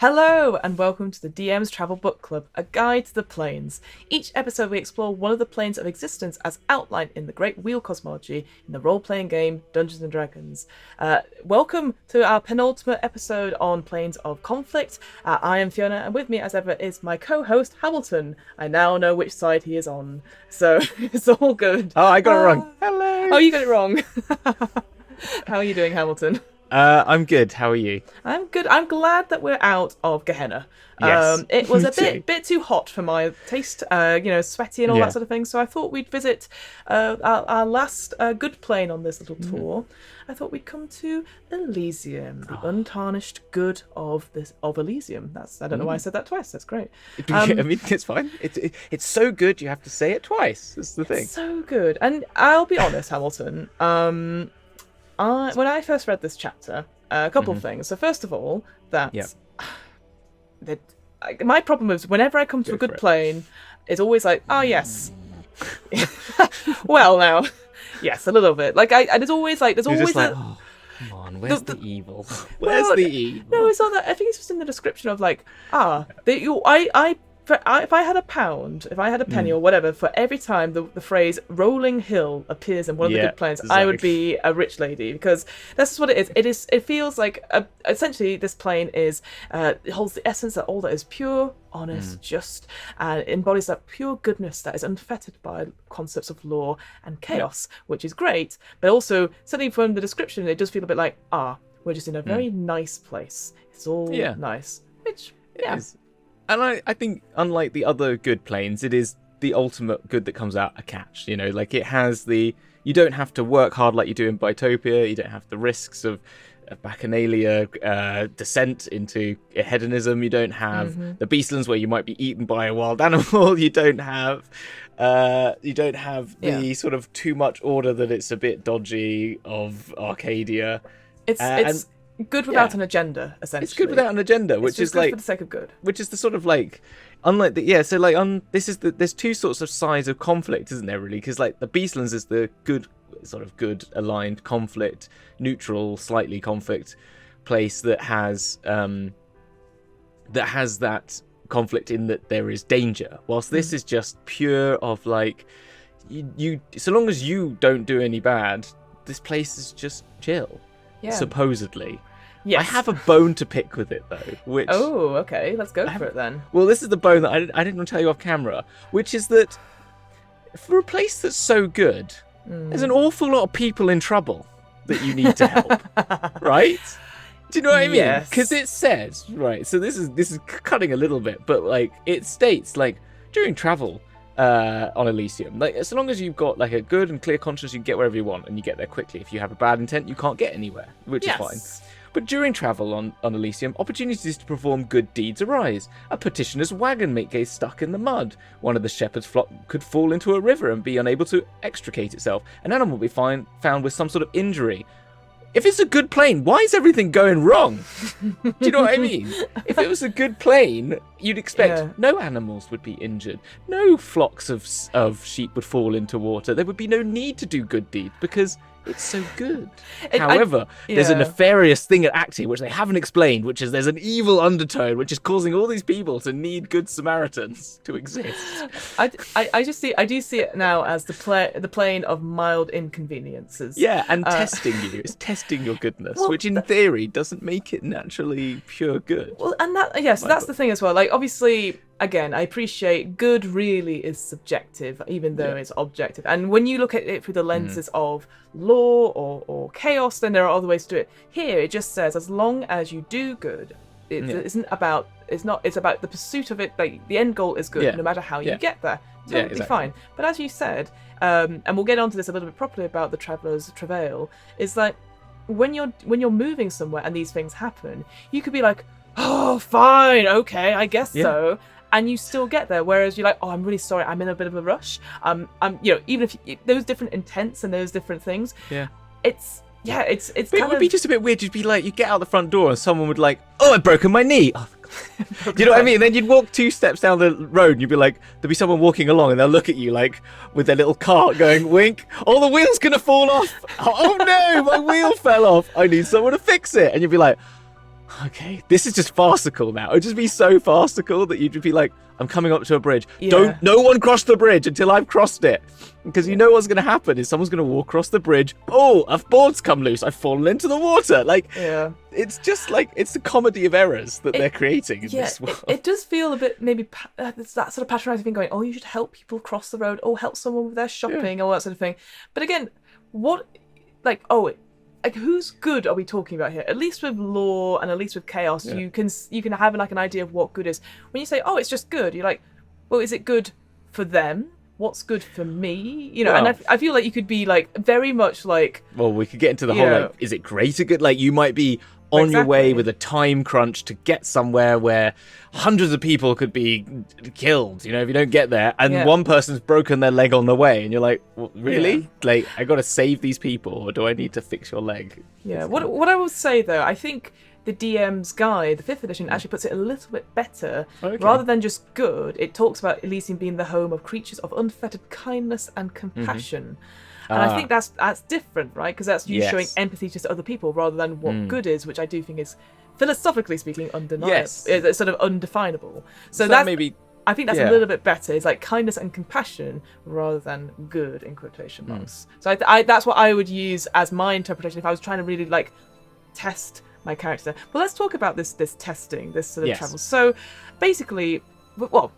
Hello, and welcome to the DM's Travel Book Club, a guide to the planes. Each episode we explore one of the planes of existence as outlined in the Great Wheel cosmology in the role-playing game Dungeons & Dragons. Welcome to our penultimate episode on planes of conflict. I am Fiona, and with me as ever is my co-host Hamilton. I now know which side he is on, so it's all good. Oh, I got it wrong. Hello. Oh, you got it wrong. How are you doing, Hamilton? I'm good. How are you? I'm good. I'm glad that we're out of Gehenna. Yes, It was me a too. bit too hot for my taste, sweaty and all Yeah. that sort of thing. So I thought we'd visit our last good plane on this little tour. I thought we'd come to Elysium, the untarnished good of Elysium. I don't know why I said that twice. That's great. I mean, it's fine. It's so good you have to say it twice. That's the thing. So good. And I'll be honest, Hamilton. When I first read this chapter, a couple of things. So first of all, my problem is whenever I come to a good plane, it's always like, oh yes. Well, now, yes, a little bit. There's always You're just like, oh, come on, where's the evil? Where's the evil? No, it's not that. I think it's just in the description of if I had a pound, if I had a penny or whatever, for every time the phrase rolling hill appears in one of the good planes, I would be a rich lady, because that's just what it is. It feels like, essentially, this plane is, it holds the essence of all that is pure, honest, just, and embodies that pure goodness that is unfettered by concepts of law and chaos, which is great, but also, certainly from the description, it does feel a bit like, we're just in a very nice place. It's all nice, which, yeah. It is. And I think, unlike the other good planes, it is the ultimate good that comes out a catch. You know, like it has you don't have to work hard like you do in Bitopia. You don't have the risks of bacchanalia, descent into hedonism. You don't have the beastlands where you might be eaten by a wild animal. You don't have the sort of too much order that it's a bit dodgy of Arcadia. It's good without an agenda, essentially. It's good without an agenda, which is good for the sake of good. Which is the sort of unlike there's two sorts of sides of conflict, isn't there? Really, because the Beastlands is the good aligned conflict, neutral, slightly conflict place that has that conflict in that there is danger. Whilst this is just pure of you so long as you don't do any bad, this place is just chill. Yeah. Supposedly. Yes. I have a bone to pick with it, though. Which okay. Let's go for it, then. Well, this is the bone that I didn't want to tell you off camera, which is that for a place that's so good, there's an awful lot of people in trouble that you need to help, right? Do you know what I mean? Yes. Because it says, right, so this is cutting a little bit, but it states, during travel on Elysium, so long as you've got a good and clear conscience, you can get wherever you want and you get there quickly. If you have a bad intent, you can't get anywhere, which is fine. But during travel on Elysium, opportunities to perform good deeds arise. A petitioner's wagon may get stuck in the mud. One of the shepherd's flock could fall into a river and be unable to extricate itself. An animal will be found with some sort of injury. If it's a good plane, why is everything going wrong? Do you know what I mean? If it was a good plane, you'd expect no animals would be injured. No flocks of sheep would fall into water. There would be no need to do good deeds because it's so good. However, there's a nefarious thing at acting which they haven't explained, which is there's an evil undertone which is causing all these people to need good Samaritans to exist. I do see it now as the plane of mild inconveniences. Yeah, and testing you. It's testing your goodness, which in theory doesn't make it naturally pure good. Well, and that's the thing as well. Obviously, again, I appreciate good really is subjective, even though it's objective. And when you look at it through the lenses of law or chaos, then there are other ways to do it. Here, it just says, as long as you do good, it's about the pursuit of it. The end goal is good, no matter how you get there. Totally fine. But as you said, and we'll get onto this a little bit properly about the traveller's travail, is when you're moving somewhere and these things happen, you could be like, oh, fine, okay, I guess so. And you still get there, whereas you're like, oh, I'm really sorry, I'm in a bit of a rush. Even if those different intents and those different things, it's But it would be just a bit weird. You'd be you get out the front door and someone would oh, I've broken my knee. Oh, do you know what I mean? Then you'd walk 2 steps down the road and you'd be there'll be someone walking along and they'll look at you with their little cart going, wink, oh, the wheel's gonna fall off. Oh no, my wheel fell off. I need someone to fix it. And you'd be like, okay, this is just farcical now. It'd just be so farcical that you'd be like, I'm coming up to a bridge. Yeah. No one cross the bridge until I've crossed it. Because you know what's going to happen is someone's going to walk across the bridge. Oh, a board's come loose. I've fallen into the water. Like, it's just like, it's the comedy of errors that they're creating in this world. It does feel a bit, maybe, it's that sort of patronising thing going, oh, you should help people cross the road, or help someone with their shopping, all that sort of thing. But again, whose good are we talking about here? At least with lore and at least with chaos, you can have like an idea of what good is. When you say, oh, it's just good, you're like, well, is it good for them? What's good for me? You know, and I feel like you could be like very much like. Well, we could get into the whole like, is it greater good? Like you might be on your way with a time crunch to get somewhere where hundreds of people could be killed, you know, if you don't get there, and one person's broken their leg on the way, and you're like, well, really? Like, I gotta save these people, or do I need to fix your leg? Yeah, what I would say, though, I think the DM's guide, the 5th edition, actually puts it a little bit better. Okay. Rather than just good, it talks about Elysium being the home of creatures of unfettered kindness and compassion. And I think that's different, right? Because that's you showing empathy to other people rather than what good is, which I do think is, philosophically speaking, undeniable. Yes. It's sort of undefinable. So that's maybe. I think that's a little bit better. It's like kindness and compassion rather than good in quotation marks. So that's what I would use as my interpretation if I was trying to really like test my character. But let's talk about this testing, this sort of travel. So basically, well.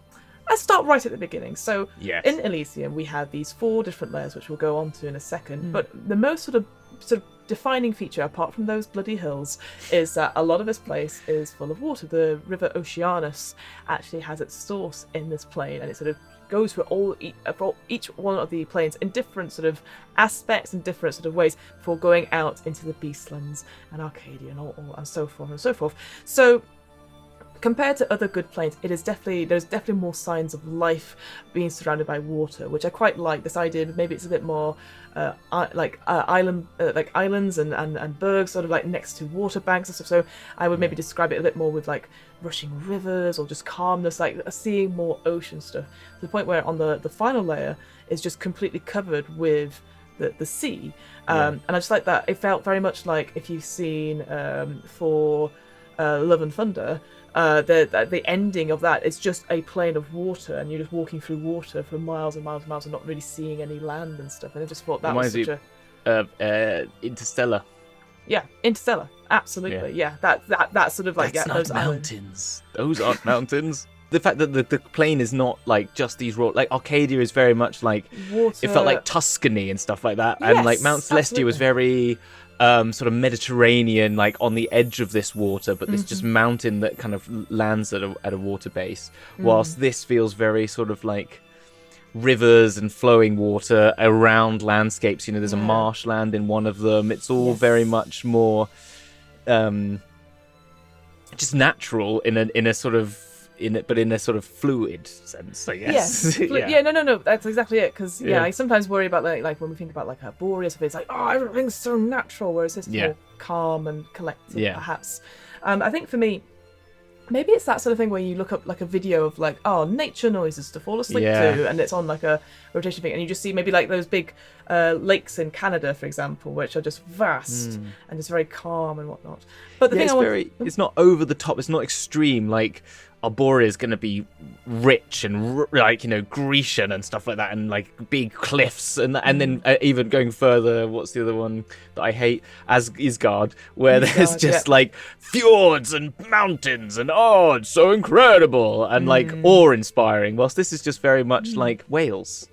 Let's start right at the beginning. So in Elysium, we have these 4 different layers, which we'll go on to in a second. But the most sort of defining feature, apart from those bloody hills, is that a lot of this place is full of water. The river Oceanus actually has its source in this plane, and it sort of goes for each one of the planes in different sort of aspects and different sort of ways before going out into the Beastlands and Arcadia and so forth and so forth. So compared to other good planes, there's definitely more signs of life being surrounded by water, which I quite like. This idea, but maybe it's a bit more islands and bergs, sort of like next to water banks and stuff. So I would maybe describe it a bit more with like rushing rivers or just calmness, like seeing more ocean stuff. To the point where on the final layer is just completely covered with the sea, and I just like that. It felt very much like if you've seen for Love and Thunder. The ending of that is just a plain of water, and you're just walking through water for miles and miles and miles, and not really seeing any land and stuff. And I just thought that was such a Interstellar. Yeah, Interstellar, absolutely. Yeah, that sort of like That's not those mountains. Those aren't mountains. The fact that the plane is not like just these raw, like Arcadia is very much like water. It felt like Tuscany and stuff like that, and like Mount Celestia was very. Sort of Mediterranean, like on the edge of this water, but this just mountain that kind of lands at a water base, whilst this feels very sort of like rivers and flowing water around landscapes. You know, there's a marshland in one of them. It's all very much more just natural in a sort of but in a sort of fluid sense, I guess. Yes. No, that's exactly it. Because I sometimes worry about like when we think about like Boreas, it's like, oh, everything's so natural, whereas this is more calm and collected, perhaps. I think for me, maybe it's that sort of thing where you look up like a video of like, oh, nature noises to fall asleep to, and it's on like a rotation thing, and you just see maybe like those big lakes in Canada, for example, which are just vast and just very calm and whatnot. But the thing it's not over the top, it's not extreme, like Arborea is going to be rich and like, you know, Grecian and stuff like that, and like big cliffs, and then even going further, what's the other one that I hate? Isgard, where there's just like fjords and mountains, and oh, it's so incredible and like awe-inspiring. Whilst this is just very much like Wales.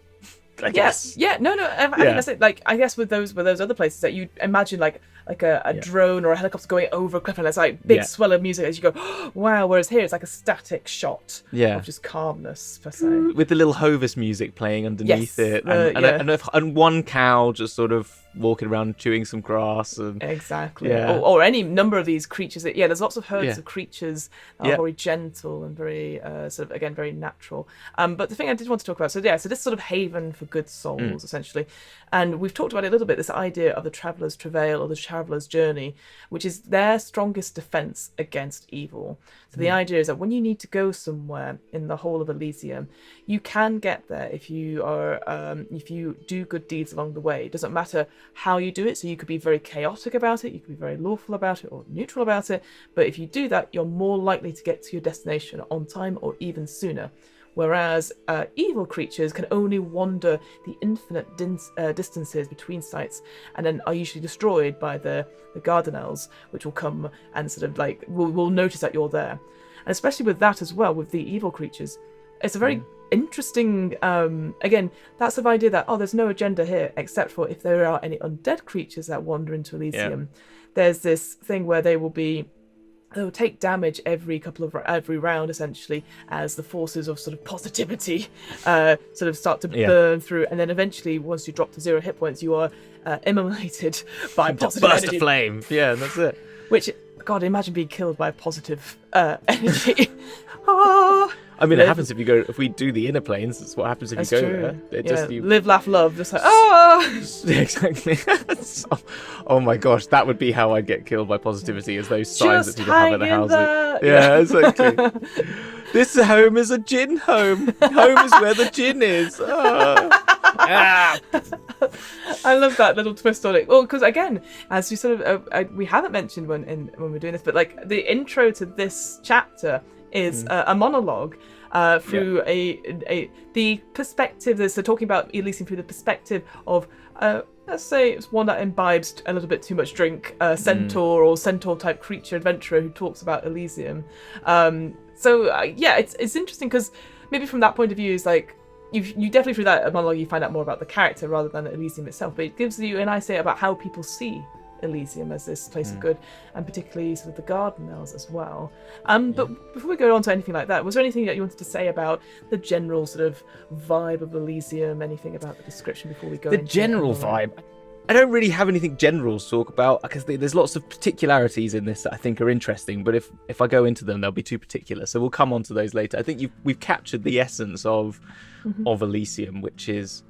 I guess. Yeah. No. I think that's it. Like, I guess with those other places that you imagine like a drone or a helicopter going over a cliff, and it's like big swell of music as you go, oh, wow. Whereas here it's like a static shot of just calmness per se, with the little Hovis music playing underneath it, and one cow just sort of walking around chewing some grass, and or any number of these creatures. There's lots of herds of creatures that are very gentle and very sort of again very natural. But the thing I did want to talk about, so this sort of haven for good souls essentially, and we've talked about it a little bit. This idea of the traveller's travail or the traveller's journey, which is their strongest defense against evil. So the idea is that when you need to go somewhere in the whole of Elysium, you can get there if you do good deeds along the way. It doesn't matter how you do it. So you could be very chaotic about it, you could be very lawful about it, or neutral about it. But if you do that, you're more likely to get to your destination on time or even sooner. Whereas evil creatures can only wander the infinite distances between sites, and then are usually destroyed by the Gardenels, which will come and sort of like will notice that you're there. And especially with that as well, with the evil creatures, it's a very interesting. Again, that sort of idea that there's no agenda here except for if there are any undead creatures that wander into Elysium. There's this thing where they'll take damage every round, essentially, as the forces of sort of positivity sort of start to burn through, and then eventually, once you drop to 0 hit points, you are immolated by positive burst energy. of flame. Yeah, that's it. Which, God, imagine being killed by positive energy. I mean, it happens if we do the inner planes. That's what happens if That's you go true. there. Live, laugh, love. Just like, Exactly. Oh my gosh, that would be how I'd get killed by positivity, is those signs just that people have at the hang in houses. there. Yeah, exactly. This home is a gin home. Home is where the gin is. I love that little twist on it. Well, because again, as you sort of we haven't mentioned when we're doing this, but like the intro to this chapter is a monologue through the perspective. They're talking about Elysium through the perspective of let's say it's one that imbibes a little bit too much drink, centaur or centaur type creature adventurer who talks about Elysium. It's interesting because maybe from that point of view, is like you definitely through that monologue you find out more about the character rather than Elysium itself, but it gives you an idea about how people see Elysium as this place of good, and particularly sort of the Gardenels as well. But before we go on to anything like that, was there anything that you wanted to say about the general sort of vibe of Elysium? Anything about the description before we go into the general vibe? I don't really have anything general to talk about because there's lots of particularities in this that I think are interesting, but if I go into them, they'll be too particular. So we'll come on to those later. I think we've captured the essence of Elysium, which is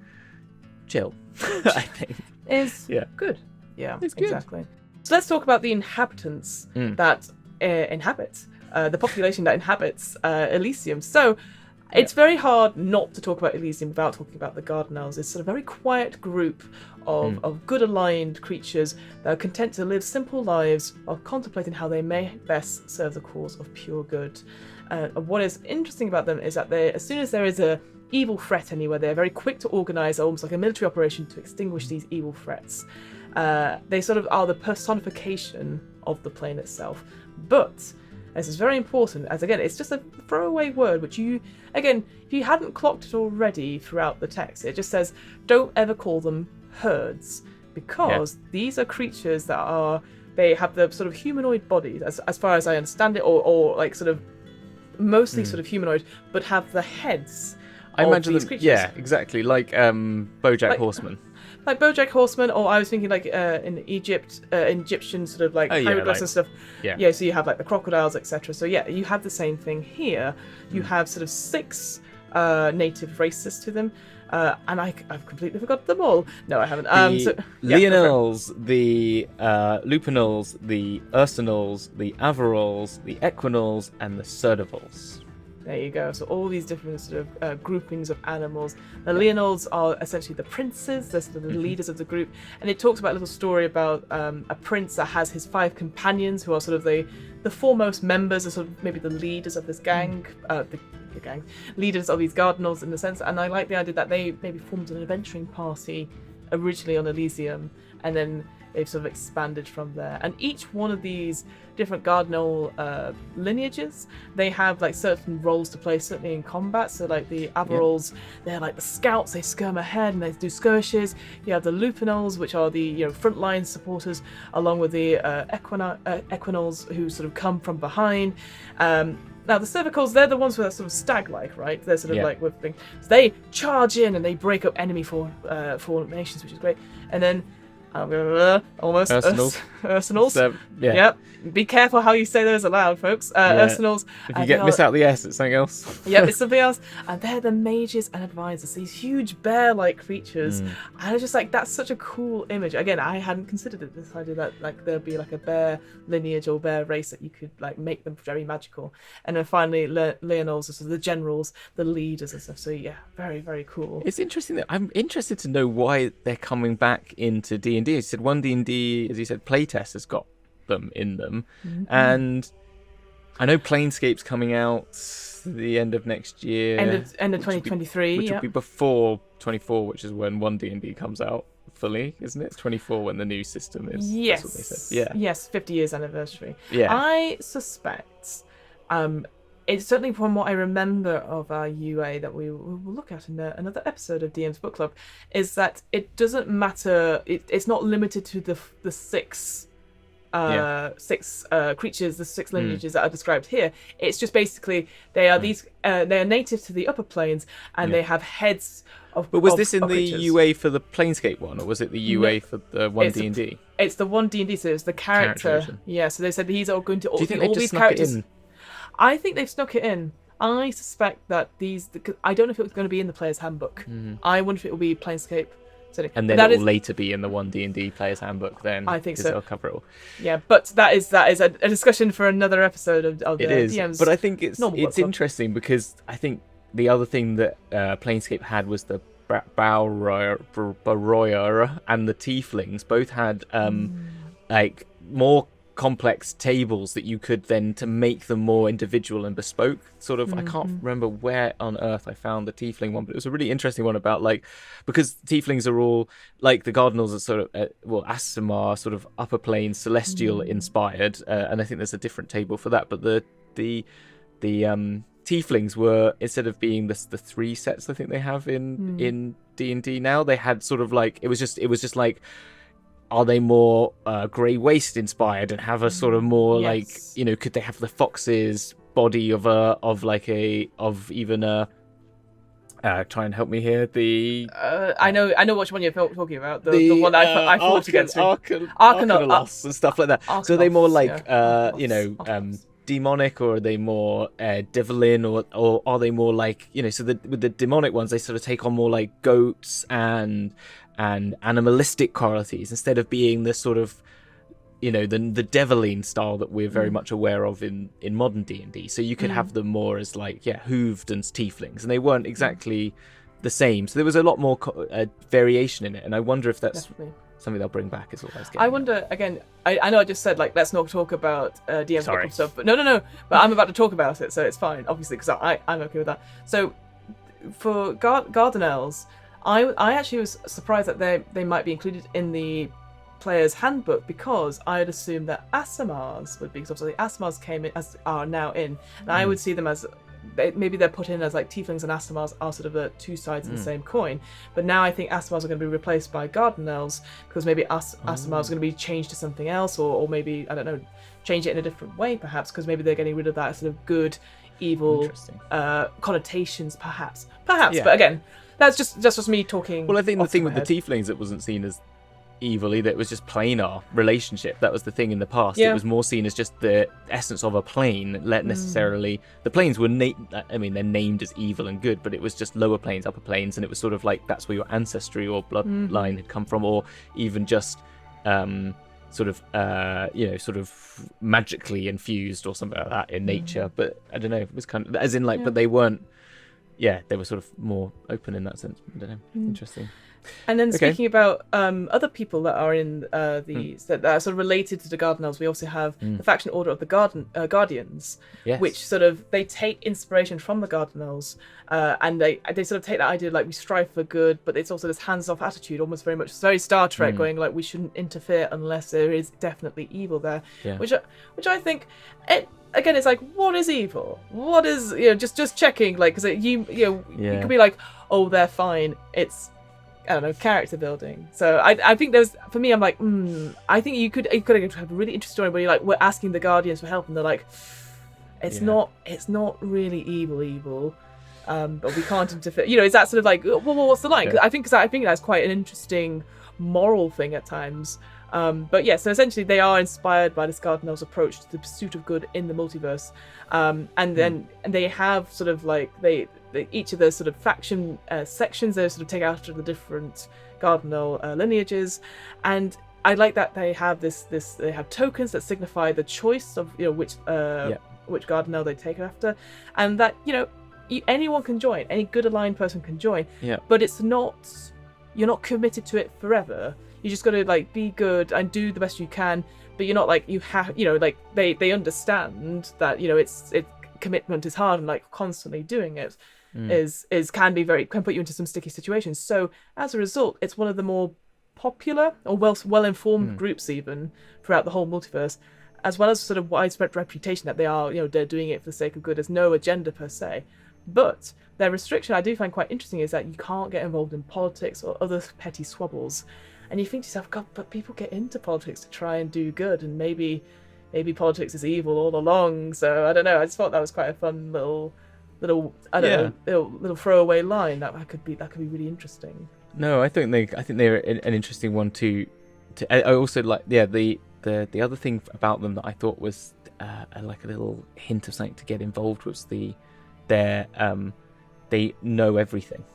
chill. I think is good. Yeah, it's good. Exactly. So let's talk about the inhabitants that inhabit the population that inhabits Elysium. So it's very hard not to talk about Elysium without talking about the Gardenels. It's sort of a very quiet group of good aligned creatures that are content to live simple lives while contemplating how they may best serve the cause of pure good. What is interesting about them is that as soon as there is a evil threat anywhere, they're very quick to organise almost like a military operation to extinguish these evil threats. They sort of are the personification of the plane itself. But this is very important, as again, it's just a throwaway word, which if you hadn't clocked it already throughout the text, it just says, don't ever call them herds, because these are creatures that they have the sort of humanoid bodies, as far as I understand it, or like sort of mostly sort of humanoid, but have the heads of these creatures. Yeah, exactly, like BoJack Horseman. Like BoJack Horseman, or I was thinking like in Egyptian sort of like hieroglyphs and stuff. Yeah, so you have like the crocodiles, etc. So yeah, you have the same thing here. You have sort of 6 native races to them, and I've completely forgot them all. No, I haven't. Leonels, the Lupinals, the Ursinals, the Averols, the Equinals, and the Cerdivals. There you go. So all these different sort of groupings of animals. The Leonels are essentially the princes. They're sort of the leaders of the group. And it talks about a little story about a prince that has his 5 companions who are sort of the foremost members, or sort of maybe the leaders of this gang, leaders of these Gardenels in the sense. And I like the idea that they maybe formed an adventuring party originally on Elysium, and then they've sort of expanded from there. And each one of these different Gardenel lineages, they have like certain roles to play, certainly in combat. So like the Averols, they're like the scouts, they skirm ahead and they do skirmishes. You have the Lupinals, which are the frontline supporters, along with the Equinals, who sort of come from behind. Now the Cervicals, they're the ones who are sort of stag-like, right? They're sort of like so they charge in and they break up enemy formations, which is great. And then almost Ursinals. Ursinals. Yeah. Yep. Be careful how you say those aloud, folks. Ursinals. If you miss out the S, it's something else. Yep, it's something else. And they're the mages and advisors, these huge bear-like creatures. And I was just like, that's such a cool image. Again, I hadn't considered it, this idea that like there'd be like a bear lineage or bear race that you could like make them very magical. And then finally, Leonels are sort of the generals, the leaders and stuff. So yeah, very, very cool. It's interesting that I'm interested to know why they're coming back into D&D. As you said, one D&D, as you said, playtest has got them in them, and I know Planescape's coming out the end of next year, end of 2023, which will be before 24, which is when one D&D comes out fully, isn't it? It's 24 when the new system is. Yes. That's what they said. Yes, 50 years anniversary. Yeah. I suspect, it's certainly from what I remember of our UA that we will look at in another episode of DM's Book Club, is that it doesn't matter. It's not limited to the six creatures, the six lineages that are described here. It's just basically they are these. They are native to the upper planes, and they have heads of. But was this in the creatures. UA for the Planescape one, or was it the UA for the one D&D? It's the one D&D. So it's the character. Yeah. So they said these are going to. Do you think all they just these snuck characters? it in? I think they've snuck it in. I suspect that I don't know if it was going to be in the player's handbook. I wonder if it will be Planescape. And then it will later be in the one D&D player's handbook. Then I think so. It'll cover it all. Yeah, but that is a discussion for another episode of the it is. DM's. But I think it's interesting because I think the other thing that Planescape had was the Baroyer and the Tieflings both had like more complex tables that you could then to make them more individual and bespoke sort of. I can't remember where on earth I found the tiefling one, but it was a really interesting one about like, because tieflings are all like the Cardinals are sort of Asimar sort of upper plane celestial inspired, and I think there's a different table for that, but the tieflings were, instead of being the three sets I think they have in D&D now, they had sort of like it was just like, are they more grey waste inspired and have a sort of more like, you know, could they have the fox's body of even a try and help me here, the I know which one you're talking about, the one I fought against Arcanos and stuff like that. Arcanos, so are they more like Arcanos. Demonic, or are they more Devilin, or are they more like, you know, so with the demonic ones they sort of take on more like goats and animalistic qualities instead of being the sort of, you know, the Deviline style that we're very much aware of in modern D&D. So you could have them more as like, hooved and tieflings, and they weren't exactly the same. So there was a lot more variation in it, and I wonder if that's something they'll bring back as well. I wonder, again, I know I just said, like, let's not talk about DM's stuff, but no, but I'm about to talk about it, so it's fine, obviously, because I'm okay with that. So for Gardenelles, I actually was surprised that they might be included in the player's handbook, because I had assumed that Asimars would be, because obviously Asimars are now in, and I would see them as, maybe they're put in as like tieflings, and Asimars are sort of the two sides of the same coin. But now I think Asimars are going to be replaced by Gardenelles, because maybe Asimars are going to be changed to something else, or maybe, I don't know, change it in a different way perhaps, because maybe they're getting rid of that sort of good, evil connotations perhaps. But again, that's just me talking. Well, I think the thing with the tieflings, it wasn't seen as evil either. It was just planar relationship. That was the thing in the past. It was more seen as just the essence of a plane, let necessarily the planes were they're named as evil and good, but it was just lower planes, upper planes, and it was sort of like that's where your ancestry or bloodline had come from, or even just sort of magically infused or something like that in nature. But I don't know, it was kind of as in like, but they weren't. Yeah, they were sort of more open in that sense. I don't know. Interesting. And then speaking about other people that are in that are sort of related to the Gardenelles, we also have the faction Order of the Guardians, which sort of, they take inspiration from the Gardenelles, and they sort of take that idea like we strive for good, but it's also this hands-off attitude, almost very Star Trek, going like we shouldn't interfere unless there is definitely evil there, which I think again, it's like, what is evil? What is, just checking, like, because you could be like, oh, they're fine. It's, I don't know, character building. So I think there's, for me, I'm like, I think you could have a really interesting story where you're like, we're asking the Guardians for help, and they're like, it's not really evil. but we can't interfere. Is that sort of like, well, what's the line? Yeah. I think that's quite an interesting moral thing at times. But yeah, so essentially they are inspired by this Gardenel's approach to the pursuit of good in the multiverse, and they have sort of like they each of those sort of faction sections they sort of take out of the different Gardenel lineages, and I like that they have they have tokens that signify the choice of which Gardenel they take after, and that anyone can join, any good aligned person can join, but it's not, you're not committed to it forever. You just got to like be good and do the best you can, but you're not like you have like they understand that it's commitment is hard, and like constantly doing it can put you into some sticky situations. So as a result, it's one of the more popular or well informed groups even throughout the whole multiverse, as well as sort of widespread reputation that they are they're doing it for the sake of good. There's no agenda per se, but their restriction I do find quite interesting is that you can't get involved in politics or other petty squabbles. And you think to yourself, God, but people get into politics to try and do good, and maybe politics is evil all along. So I don't know. I just thought that was quite a fun little throwaway line that could be really interesting. No, I think they're an interesting one to. I also like the other thing about them that I thought was like a little hint of something to get involved was they know everything.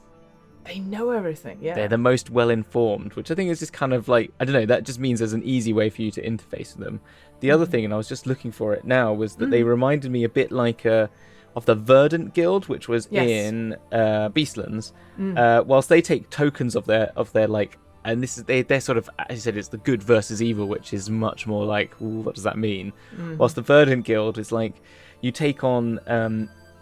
They know everything, yeah. They're the most well-informed, which I think is just kind of like, I don't know, that just means there's an easy way for you to interface with them. The other thing, and I was just looking for it now, was that they reminded me a bit like of the Verdant Guild, which was in Beastlands. Whilst they take tokens of their like, and this is they're sort of, as you said, it's the good versus evil, which is much more like, ooh, what does that mean? Whilst the Verdant Guild is like, you take on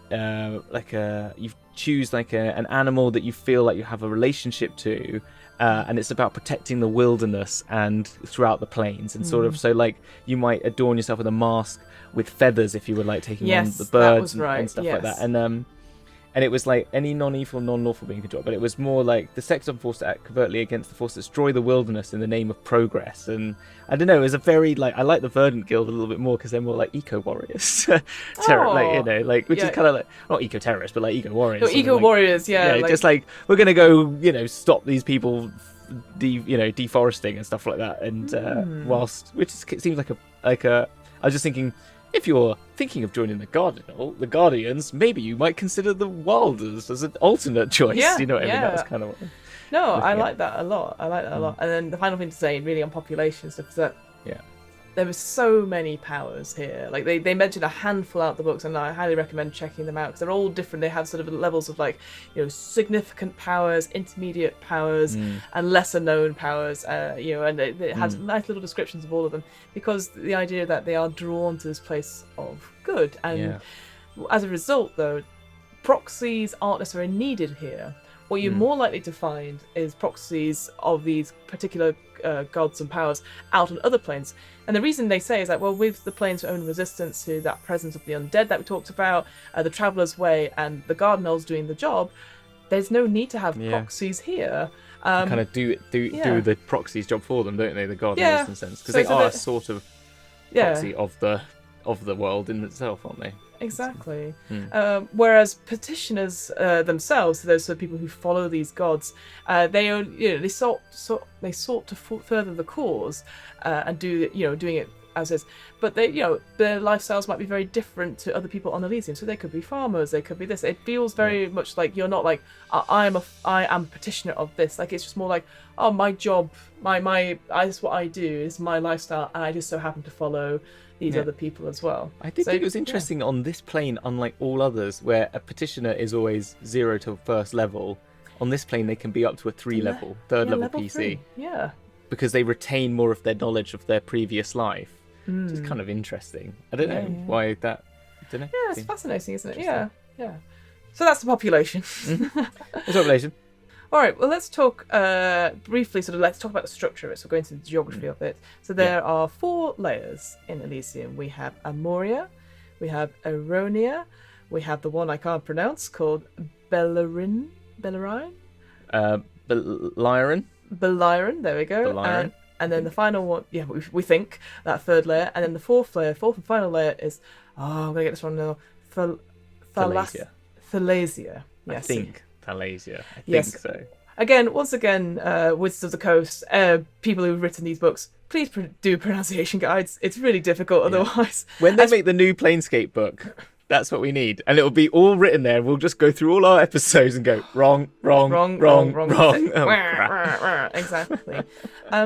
you choose like an animal that you feel like you have a relationship to, and it's about protecting the wilderness and throughout the plains, and sort of, so like you might adorn yourself with a mask with feathers if you were like taking on the birds and stuff like that, and it was like any non-evil, non-lawful being could join, but it was more like the sex of force to act covertly against the force to destroy the wilderness in the name of progress. And I don't know, it was a very like, I like the Verdant Guild a little bit more because they're more like eco-warriors, which is kind of like not eco-terrorists, but like eco-warriors. Eco-warriors, like, just like we're gonna go, stop these people, deforesting and stuff like that. And seems like a. I was just thinking, if you're thinking of joining the Guardians, maybe you might consider the Wilders as an alternate choice. You know what I mean? That was kind of. I like that a lot. And then the final thing to say, really on population stuff, is that there were so many powers here. Like they mentioned a handful out the books, and I highly recommend checking them out because they're all different. They have sort of levels of like significant powers, intermediate powers, and lesser known powers. And it has nice little descriptions of all of them, because the idea that they are drawn to this place of good, and as a result, though, proxies aren't necessarily needed here. What you're more likely to find is proxies of these particular gods and powers out on other planes. And the reason they say is that, well, with the plane's own resistance to that presence of the undead that we talked about, the Traveller's Way, and the Gardenel's doing the job, there's no need to have proxies here. Kind of do the proxy's job for them, don't they? The Gardenels, in a sense, because they are a sort of proxy of the world in itself, aren't they? Exactly. Whereas petitioners themselves, those sort of people who follow these gods, they sought to further the cause and doing it as is. But their lifestyles might be very different to other people on Elysium. So they could be farmers, they could be this. It feels very much like you're not like I am a petitioner of this. Like it's just more like, oh, my job, this is what I do, is my lifestyle, and I just so happen to follow these other people as well. I did think it was interesting on this plane, unlike all others, where a petitioner is always 0 to first level. On this plane, they can be up to a 3 level, third level PC. 3. Yeah. Because they retain more of their knowledge of their previous life. Which is kind of interesting. I don't know why that. I don't know. Yeah, it's fascinating, isn't it? Yeah. So that's the population. The population. All right, well, let's talk briefly, let's talk about the structure of it, so go into the geography of it. So there are 4 layers in Elysium. We have Amoria, we have Aronia, we have the one I can't pronounce called Bellarine? Beliren, there we go. And then the final one, we think, that 3rd layer. And then the 4th and final layer is, I'm going to get this wrong now, Thalasia. Thalasia. Yes. I think Thalasia. I Yes. think so. Again, once again, Wizards of the Coast, people who've written these books, please do pronunciation guides. It's really difficult otherwise. When they make the new Planescape book, that's what we need. And it'll be all written there. We'll just go through all our episodes and go, wrong. Oh, crap. Exactly.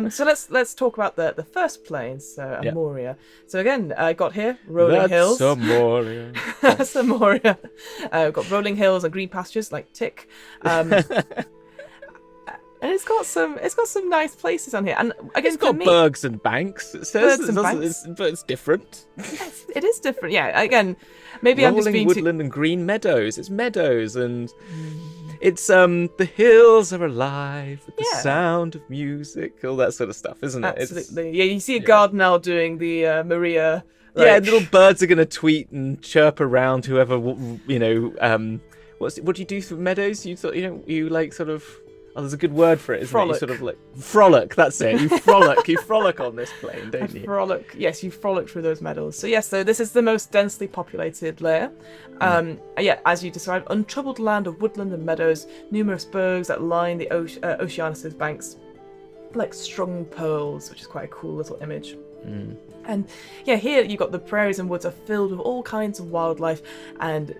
So let's talk about the first plane, so Amoria. So again, I got here, rolling hills. Amoria. That's Amoria. We've got rolling hills and green pastures, like Tick. And it's got some nice places on here. And again, it's got bergs and banks. It says, but it's different. Yes, it is different. Yeah. Again, maybe I'm just being woodland and green meadows. It's meadows and it's the hills are alive with the sound of music, all that sort of stuff, isn't it? Absolutely. You see a garden owl doing the Maria. Like... little birds are gonna tweet and chirp around whoever what do you do for meadows? You like sort of. Oh, there's a good word for it, isn't frolic. it? You sort of like frolic. That's it. You frolic. You frolic on this plane, don't you? Frolic. Yes, you frolic through those meadows. So so this is the most densely populated layer. As you described, untroubled land of woodland and meadows, numerous bergs that line the Oceanus's banks, like strung pearls, which is quite a cool little image. And here you've got the prairies and woods are filled with all kinds of wildlife, and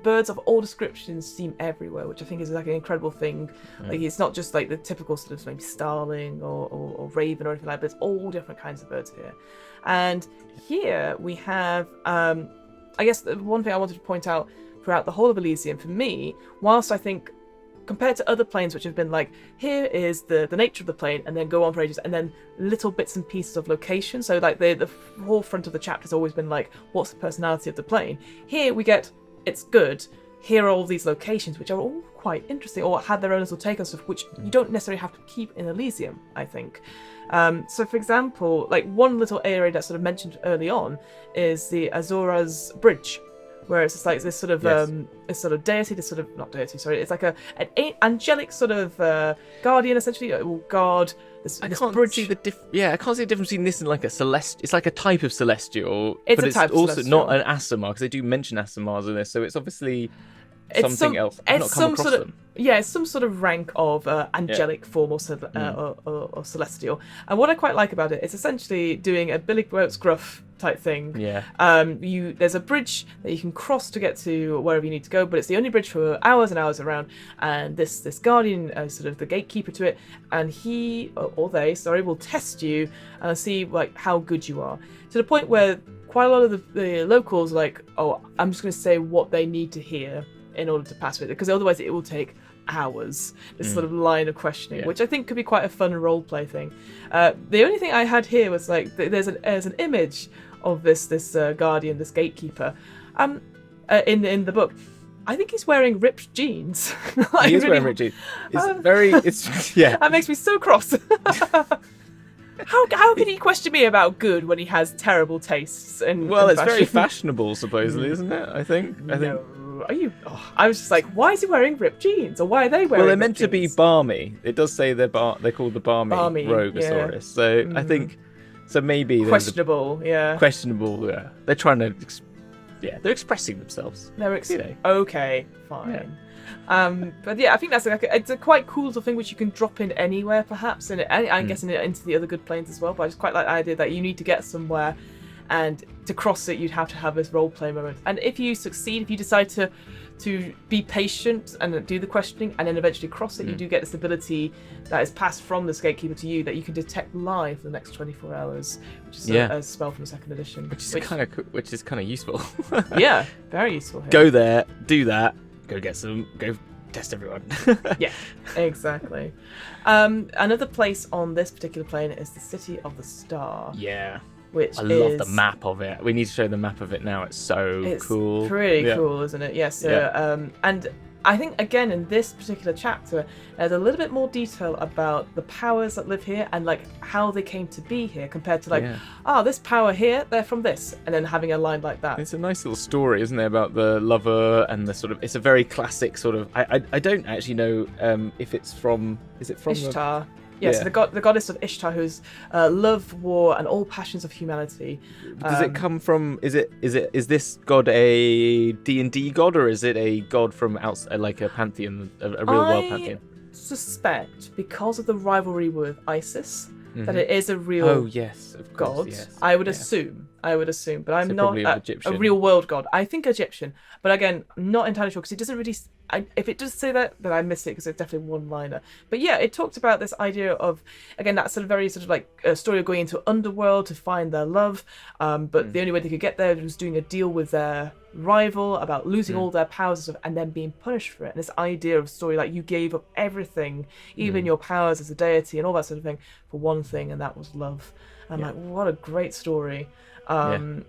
birds of all descriptions seem everywhere, which I think is like an incredible thing. Like it's not just like the typical sort of maybe starling or raven or anything like that, but it's all different kinds of birds here. And here we have, I guess the one thing I wanted to point out throughout the whole of Elysium for me, whilst I think compared to other planes which have been like, here is the nature of the plane, and then go on for ages, and then little bits and pieces of location. So like the whole front of the chapter has always been like, what's the personality of the plane? Here we get, it's good. Here are all these locations which are all quite interesting, or had their own little take on stuff which you don't necessarily have to keep in Elysium, I think. So for example, like one little area that's sort of mentioned early on is the Azora's Bridge, where it's just like this sort of this sort of deity, this sort of not deity, sorry, it's like an angelic sort of guardian essentially. It will guard this bridge. I can't see the difference between this and like a celestial. It's like a type of celestial, but it's also not an Asimar, because they do mention Asimars in this, so it's obviously something else. I've not come across them. It's some sort of rank of angelic form or celestial. And what I quite like about it is essentially doing a Billy Goat's Gruff type thing. Yeah. There's a bridge that you can cross to get to wherever you need to go, but it's the only bridge for hours and hours around. And this guardian, sort of the gatekeeper to it, and he or they, will test you and see like how good you are, to the point where quite a lot of the locals are like, oh, I'm just going to say what they need to hear in order to pass with it, because otherwise it will take hours, this sort of line of questioning, which I think could be quite a fun role play thing. The only thing I had here was like there's an image of this guardian, this gatekeeper, in the book. I think he's wearing ripped jeans. He is wearing ripped jeans. That makes me so cross. How can he question me about good when he has terrible tastes? It's very fashionable, supposedly, isn't it? I think. Are you? Oh, I was just like, why is he wearing ripped jeans, or why are they wearing? Well, they're meant to be balmy. It does say they're called the balmy Rogosaurus. Yeah. So I think, so maybe questionable. Questionable. Yeah, they're trying to. They're expressing themselves. Okay, fine. Yeah. But I think that's it's a quite cool little thing which you can drop in anywhere, perhaps, and I'm guessing it into the other good planes as well. But I just quite like the idea that you need to get somewhere, and to cross it, you'd have to have this role play moment. And if you succeed, if you decide to be patient and do the questioning, and then eventually cross it, you do get this ability that is passed from the gatekeeper to you that you can detect live for the next 24 hours, which is a spell from the second edition, which is kind of useful. Yeah, very useful here. Go there, do that, go test everyone. Yeah, exactly. Another place on this particular plane is the City of the Star. Yeah. I love the map of it. We need to show the map of it now. It's cool. It's pretty cool, isn't it? Yes. And I think, again, in this particular chapter, there's a little bit more detail about the powers that live here and like how they came to be here, compared to like, this power here, they're from this, and then having a line like that. It's a nice little story, isn't it, about the lover and the sort of. It's a very classic sort of. I don't actually know if it's from. Is it from Ishtar? So the goddess of Ishtar, who's love, war, and all passions of humanity. Does it come from? Is this god a D&D god, or is it a god from outside, like a pantheon, a real world pantheon? I suspect, because of the rivalry with Isis, that it is a real of course, god. yes. I would assume, but I'm not a real world god. I think Egyptian, but again, not entirely sure because it doesn't really. If it does say that, then I missed it because it's definitely one-liner. But yeah, it talked about this idea of, again, that sort of very sort of like a story of going into underworld to find their love, but the only way they could get there was doing a deal with their rival about losing all their powers and stuff, and then being punished for it. And this idea of story, like you gave up everything, even your powers as a deity and all that sort of thing, for one thing, and that was love. And I'm like, what a great story. And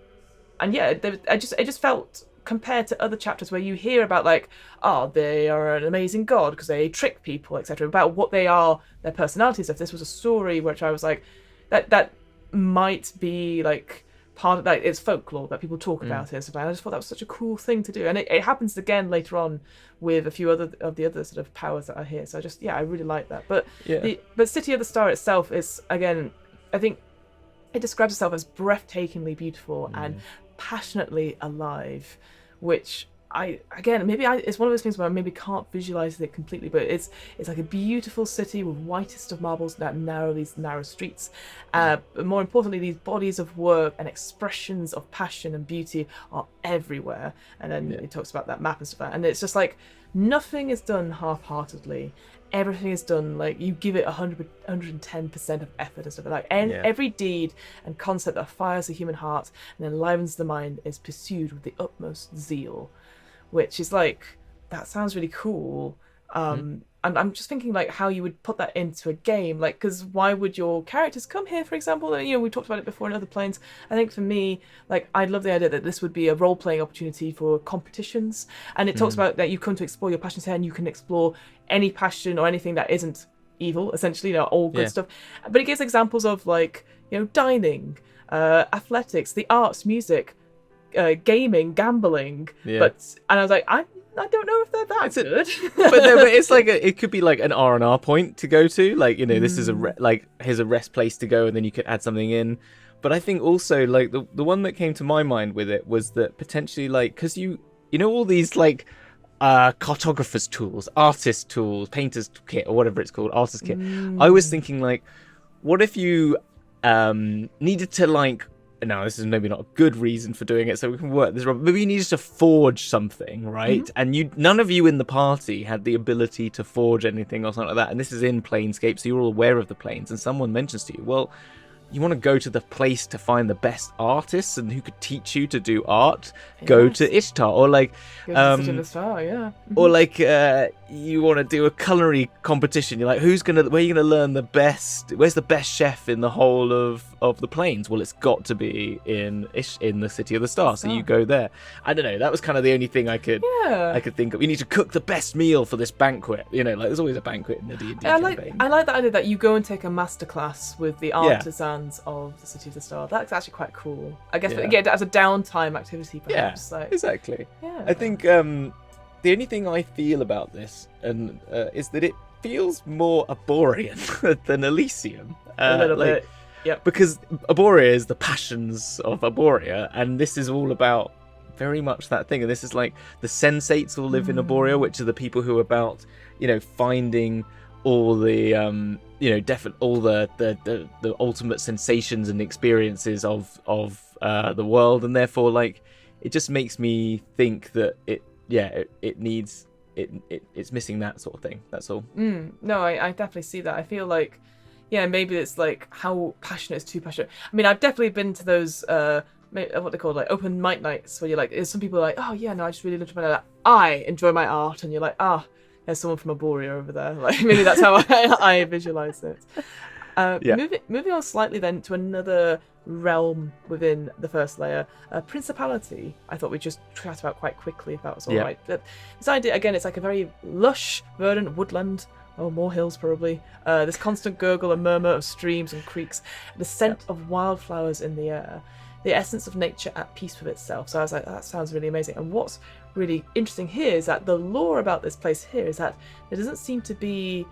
yeah, it just felt, compared to other chapters where you hear about like, oh, they are an amazing god because they trick people, etc., about what they are, their personalities. If this was a story which I was like, that might be like part of, like, it's folklore that people talk about it. So I just thought that was such a cool thing to do, and it happens again later on with a few other of the other sort of powers that are here. So I really like that. But but City of the Star itself is, again, I think it describes itself as breathtakingly beautiful and passionately alive, which it's one of those things where I maybe can't visualize it completely, but it's like a beautiful city with whitest of marbles that these narrow streets. But more importantly, these bodies of work and expressions of passion and beauty are everywhere. And then it talks about that map and stuff, and it's just like nothing is done half-heartedly. Everything is done like you give it 110% of effort and stuff like that. And every deed and concept that fires the human heart and enlivens the mind is pursued with the utmost zeal, which is like, that sounds really cool. And I'm just thinking like how you would put that into a game, like, because why would your characters come here, for example? We talked about it before in other planes. I think for me, like, I love the idea that this would be a role-playing opportunity for competitions, and it talks about that you come to explore your passions here, and you can explore any passion or anything that isn't evil, essentially, all good stuff. But it gives examples of like, dining, athletics, the arts, music, gaming, gambling. And I was like, I don't know if they're that good. but it's like it could be like an R&R point to go to, like, this is here's a rest place to go, and then you could add something in. But I think also, like, the one that came to my mind with it was that potentially, like, because you know all these like cartographers tools, artist tools, painters kit, or whatever it's called, artist kit. I was thinking, like, what if you needed to, like, now this is maybe not a good reason for doing it, so we can work this wrong. Maybe you needed to forge something, right? And none of you in the party had the ability to forge anything or something like that. And this is in Planescape, so you're all aware of the planes. And someone mentions to you, well, you want to go to the place to find the best artists and who could teach you to do art. Go to Ishtar, or like, go to City of the Star, or like you want to do a culinary competition. You're like, where are you gonna learn the best? Where's the best chef in the whole of the plains? Well, it's got to be in the City of the Star. So you go there. I don't know. That was kind of the only thing I could think of. You need to cook the best meal for this banquet. Like, there's always a banquet in the D&D campaign. I like that idea that you go and take a masterclass with the artisans of the City of the Star. That's actually quite cool. I guess as a downtime activity, perhaps. Yeah, exactly. Yeah. I think the only thing I feel about this is that it feels more Arborean than Elysium. A little bit. Yep. Because Arborea is the passions of Arborea, and this is all about very much that thing. And this is like the sensates all live in Arborea, which are the people who are about, finding all the all the ultimate sensations and experiences of the world, and therefore, like, it just makes me think that it's missing that sort of thing. That's all. No, I definitely see that. I feel like, maybe it's like how passionate is too passionate. I mean, I've definitely been to those what they call, like, open mic nights, where you're like, some people are like, oh yeah, no, I just really enjoy my art. I enjoy my art, and you're like, there's someone from Arborea over there. Like, maybe that's how I visualize it. Moving on slightly then to another realm within the first layer, Principality. I thought we'd just chat about quite quickly, if that was all right. But this idea, again, it's like a very lush, verdant woodland. Oh, more hills, probably. This constant gurgle and murmur of streams and creeks, the scent of wildflowers in the air, the essence of nature at peace with itself. So I was like, that sounds really amazing. And what's really interesting here is that the lore about this place here is that there doesn't seem to be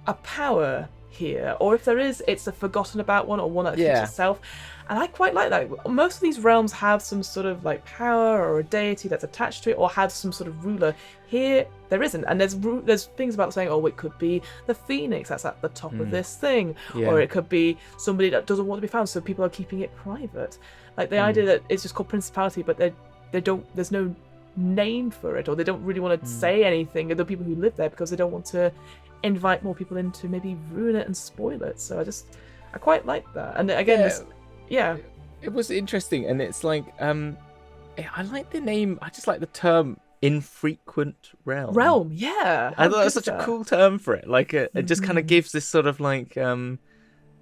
a power here, or if there is, it's a forgotten about one or one that keeps itself. And I quite like that. Most of these realms have some sort of like power or a deity that's attached to it, or have some sort of ruler. Here, there isn't. And there's things about saying, oh, it could be the phoenix that's at the top of this thing, or it could be somebody that doesn't want to be found, so people are keeping it private. Like the idea that it's just called principality, but they don't. There's no name for it, or they don't really want to say anything. The people who live there, because they don't want to invite more people in to maybe ruin it and spoil it. So I quite like that. And again, it was interesting, and it's like I like the name. I just like the term infrequent realm. Yeah, I thought that was such a cool term for it. Like it just kind of gives this sort of like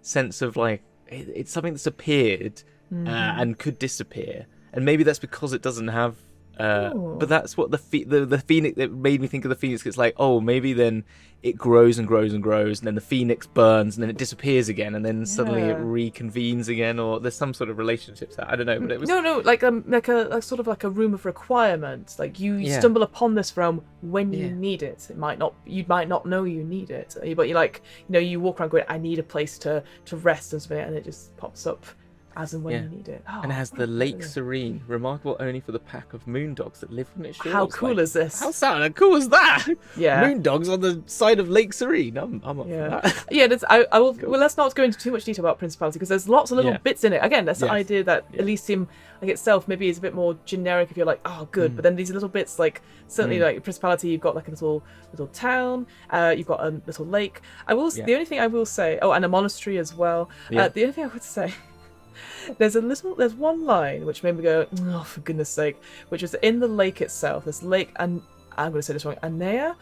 sense of like it's something that's appeared and could disappear, and maybe that's because it doesn't have. But that's what the phoenix. It made me think of the phoenix. It's like, oh, maybe then it grows and grows and grows, and then the phoenix burns, and then it disappears again, and then suddenly it reconvenes again, or there's some sort of relationship to that. I don't know, but it was like a sort of like a room of requirement. Like you stumble upon this realm when you need it. You might not know you need it, but you like you walk around going, I need a place to rest and something, and it just pops up as and when you need it. And it has the Lake Serene, remarkable only for the pack of moon dogs that live on its shores. How cool is this? How cool is that? Yeah. Moon dogs on the side of Lake Serene. I'm up for that. Yeah, I will. Cool. Well, let's not go into too much detail about Principality, because there's lots of little bits in it. Again, that's the idea that Elysium, like itself, maybe is a bit more generic if you're like, oh, good. But then these little bits, like certainly like Principality, you've got like a little town. You've got a little lake. The only thing I will say, and a monastery as well. The only thing I would say. There's one line which made me go, oh, for goodness sake, which is in the lake itself. This lake, and I'm going to say this wrong, Anoia,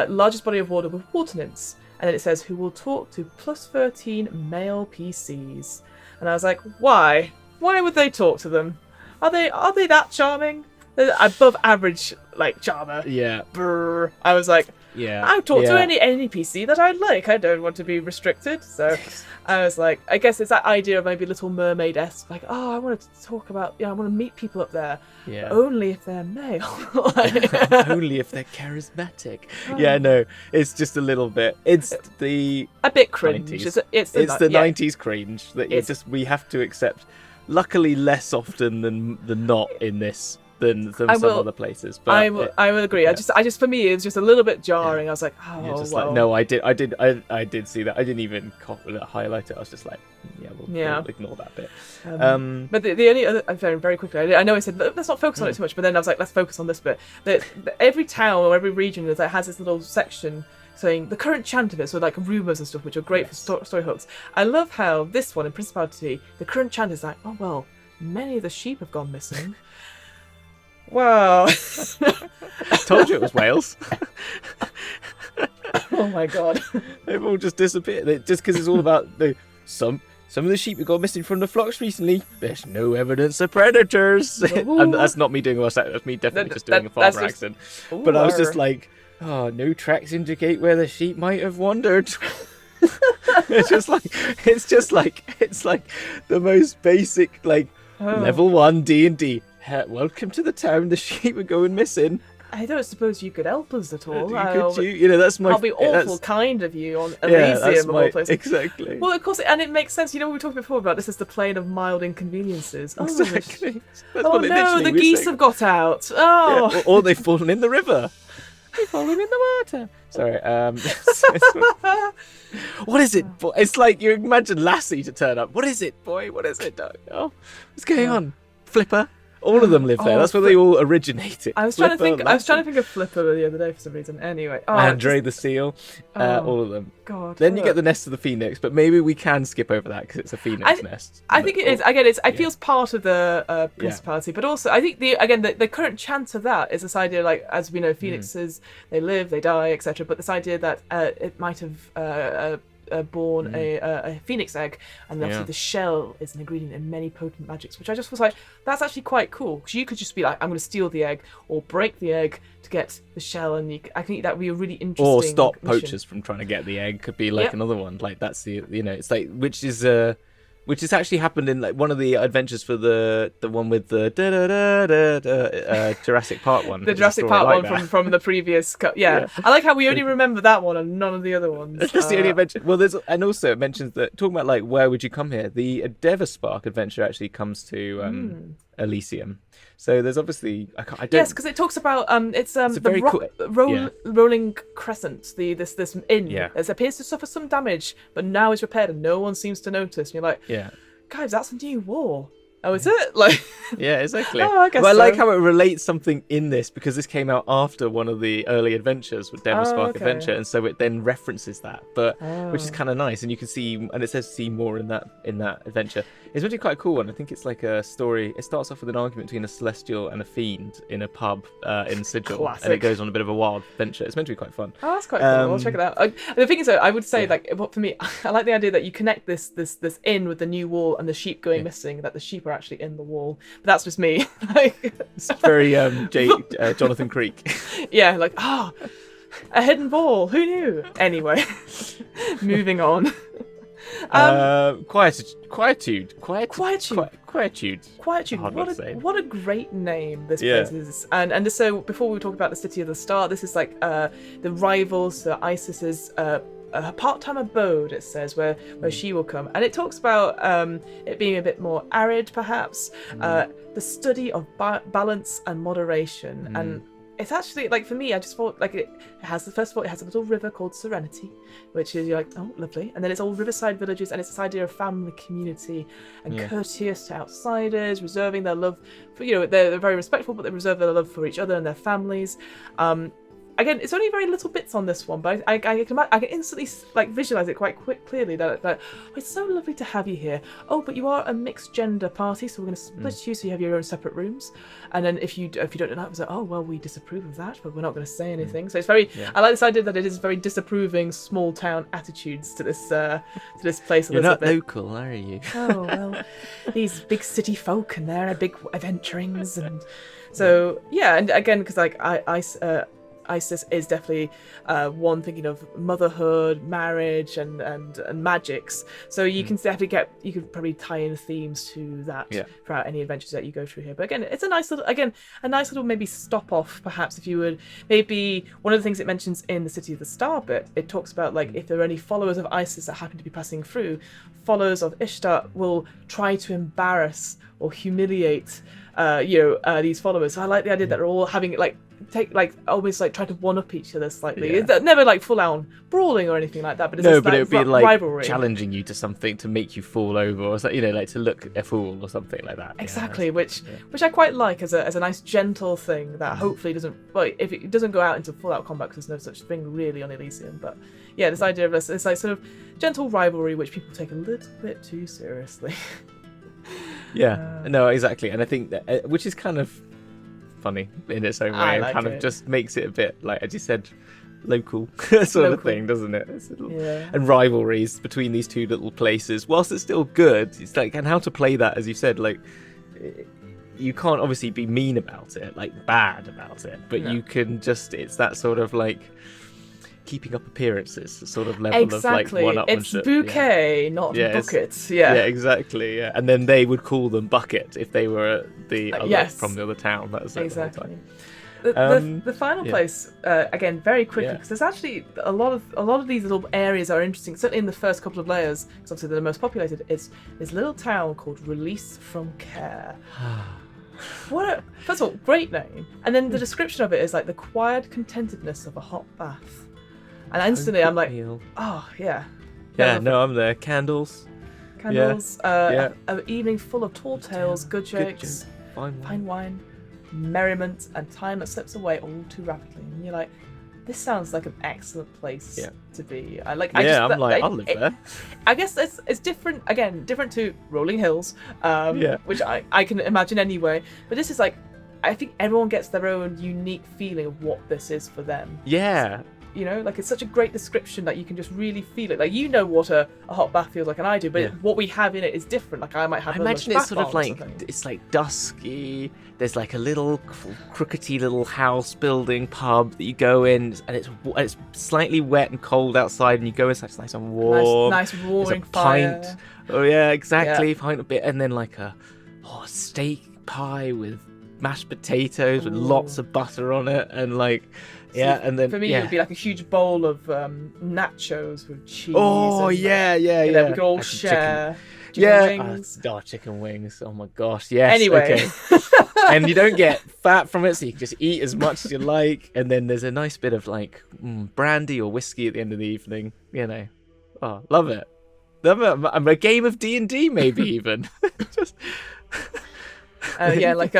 largest body of water with water nymphs. And then it says, who will talk to plus 13 male PCs. And I was like, why? Why would they talk to them? Are they that charming? They're above average, like, charmer. Yeah. Brr. I was like, I'll talk to any PC that I like. I don't want to be restricted. So I was like, I guess it's that idea of maybe Little Mermaid-esque. Like, oh, I want to talk about, I want to meet people up there. Yeah. Only if they're male. Only if they're charismatic. Yeah, no, it's just a little bit. It's a bit cringe. 90s. It's the 90s cringe that we have to accept. Luckily, less often than not in this. Than some other places, but I will agree. Yeah. I just for me it was just a little bit jarring. I was like, like, no, I did see that. I didn't even highlight it. I was just like, we'll ignore that bit. But the only other, very quickly, I know I said let's not focus on it too much, but then I was like, let's focus on this bit. Every town or every region that has this little section saying the current chant of it, so like rumours and stuff, which are great for story hooks. I love how this one in Principality, the current chant is like, oh well, many of the sheep have gone missing. Wow. I told you it was Wales. Oh my god. They've all just disappeared. Just because it's all about some of the sheep have gone missing from the flocks recently. There's no evidence of predators. And that's not me doing a Welsh accent. That's me definitely just doing a farmer accent. But I was just like, no tracks indicate where the sheep might have wandered. It's like the most basic level 1 D&D. Welcome to the town. The sheep are going missing. I don't suppose you could help us at all. That's my. I'll be awful kind of you on Elysium of all places. Exactly. Well, of course, and it makes sense. We were talking before about this is the plane of mild inconveniences. Exactly. The geese have got out. Oh. Yeah, or they've fallen in the river. They've fallen in the water. Sorry. What is it, boy? It's like you imagine Lassie to turn up. What is it, boy? What is it? Oh, what's going on? Flipper. All of them live there. That's where they all originated. I was trying to think of Flipper the other day for some reason. Anyway, Andre the seal, all of them. God. Then you get the nest of the phoenix, but maybe we can skip over that because it's a phoenix nest. I think it is. Again, it feels part of the principality, but also I think the current chance of that is this idea, like as we know, phoenixes they live, they die, etc. But this idea that it might have. Born a phoenix egg, and obviously the shell is an ingredient in many potent magics, which I just was like, that's actually quite cool, because you could just be like, I'm going to steal the egg or break the egg to get the shell, and I think that would be a really interesting or stop mission. Poachers from trying to get the egg could be like another one, like that's the it's like which is which has actually happened in like one of the adventures for the one with the Jurassic Park one. The Jurassic Park like one from the previous yeah. I like how we only remember that one and none of the other ones. That's the only adventure. Well, and also it mentions that, talking about like where would you come here, the Endeavour Spark adventure actually comes to Elysium. So there's obviously yes, because it talks about it's the very rolling crescent, this inn. Yeah. It appears to suffer some damage, but now is repaired and no one seems to notice. And you're like, yeah, guys, that's a new wall. Oh, is it? Like, yeah, exactly. Oh, I guess I so. like how it relates something in this, because this came out after one of the early adventures with Endeavour Spark Adventure, and so it then references that, but which is kind of nice, and you can see, and it says see more in that adventure. It's really quite a cool one. I think it's like a story. It starts off with an argument between a celestial and a fiend in a pub in Sigil, Classic. and it goes on a bit of a wild adventure. It's meant to be quite fun. Oh, that's quite cool. I'll check it out. The thing is, though, I would say, like, for me, I like the idea that you connect this inn with the new wall and the sheep going missing, that the sheep are actually in the wall. But that's just me. Like, it's very Jonathan Creek. Yeah, like, a hidden ball. Who knew? Anyway, moving on. Quietude. What a great name this place is. And so before we talk about the City of the Star, this is like the rivals to Isis's a part-time abode, it says, where she will come, and it talks about it being a bit more arid, perhaps, the study of balance and moderation. And it's actually, like, for me, I just thought, like, it has, first of all, it has a little river called Serenity, which is, you're like, oh, lovely. And then it's all riverside villages, and it's this idea of family, community, and courteous to outsiders, reserving their love for, they're very respectful, but they reserve their love for each other and their families. Again, it's only very little bits on this one, but I can instantly, like, visualize it quite clearly that oh, it's so lovely to have you here. Oh, but you are a mixed gender party, so we're going to split you so you have your own separate rooms. And then if you don't know that, it's like, oh, well, we disapprove of that, but we're not going to say anything. So it's very, I like this idea that it is very disapproving small town attitudes to this place. You're not local, are you? Oh, well, these big city folk and they're big adventurings, and so and again, because like Isis is definitely one thinking of motherhood, marriage, and magics. So you can definitely you could probably tie in themes to that throughout any adventures that you go through here. But again, it's a nice little maybe stop off, perhaps, if you would. Maybe one of the things it mentions in the City of the Star bit, it talks about, like, if there are any followers of Isis that happen to be passing through, followers of Ishtar will try to embarrass or humiliate these followers. So I like the idea that they're all having almost like try to one up each other slightly. It's never like full on brawling or anything like that, but it's it would be like rivalry, challenging you to something to make you fall over, or like to look a fool or something like that. Exactly, which I quite like as a nice gentle thing that hopefully doesn't, well, if it doesn't go out into full out combat, because there's no such thing really on Elysium. But this idea of this like sort of gentle rivalry which people take a little bit too seriously. No, exactly, and I think that which is kind of funny in its own way, like kind it. of just makes it a bit, like, as you said, local sort of thing, doesn't it? It's and rivalries between these two little places, whilst it's still good, it's like, and how to play that, as you said, like, you can't obviously be mean about it, like bad about it, but you can just, it's that sort of like keeping up appearances sort of level of like one-upmanship. It's bouquet, not buckets. Exactly. And then they would call them bucket if they were the other from the other town. That's exactly. The final place, again, very quickly, because there's actually a lot of these little areas are interesting. Certainly in the first couple of layers, because obviously they're the most populated. Is this little town called Release from Care. First of all, great name, and then the description of it is like the quiet contentedness of a hot bath. And instantly I'm like, oh, I'm there. Candles. An evening full of tall tales, good jokes, fine wine, merriment, and time that slips away all too rapidly. And you're like, this sounds like an excellent place to be. I'll live there. I guess it's different, again, different to Rolling Hills, which I can imagine anyway. But this is like, I think everyone gets their own unique feeling of what this is for them. Yeah. like it's such a great description that you can just really feel it. Like, you know what a hot bath feels like, and I do, but what we have in it is different. Like, I might have. I imagine it's sort of like it's like dusky. There's like a little crookedy little house building pub that you go in, and it's slightly wet and cold outside, and you go inside, it's nice and warm. Nice roaring fire. Pint. Oh yeah, exactly. Yeah. Pint a bit, and then like a steak pie with mashed potatoes with lots of butter on it, and like. Yeah, and then for me it would be like a huge bowl of nachos with cheese. Oh and, yeah. We could all share. Chicken wings. Chicken wings. Oh my gosh, yes. Anyway, okay. And you don't get fat from it, so you can just eat as much as you like. And then there's a nice bit of like brandy or whiskey at the end of the evening. Oh, love it. I'm a game of D&D, maybe even. Just. like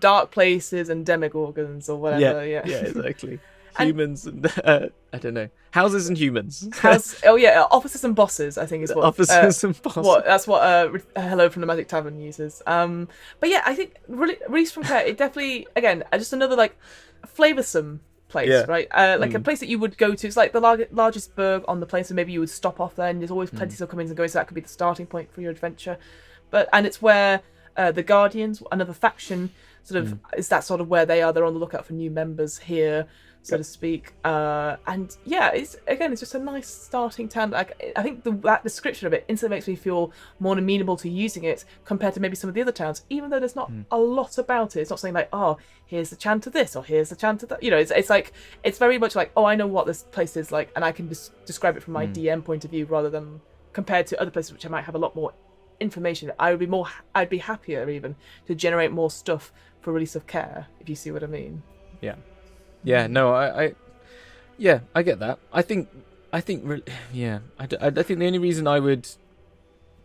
dark places and demogorgons or whatever. Yeah, exactly. Humans and I don't know, houses and humans. Officers and bosses, I think is what. Officers and bosses. That's what Hello from the Magic Tavern uses. But yeah, I think Release from Care, it definitely, again, just another like flavoursome place, right? Like a place that you would go to. It's like the largest burg on the place, and maybe you would stop off there, and there's always plenty of comings and goings, so that could be the starting point for your adventure. And it's where the Guardians, another faction, sort of is that sort of where they are. They're on the lookout for new members here, so to speak. And yeah, it's just a nice starting town. Like, I think that description of it instantly makes me feel more amenable to using it compared to maybe some of the other towns, even though there's not a lot about it. It's not saying like, oh, here's the chant of this or here's the chant of that. It's like, it's very much like, oh, I know what this place is like, and I can just describe it from my DM point of view rather than compared to other places which I might have a lot more information. I'd be happier even to generate more stuff for Release of Care, if you see what I mean. No, I get that. I think I think the only reason I would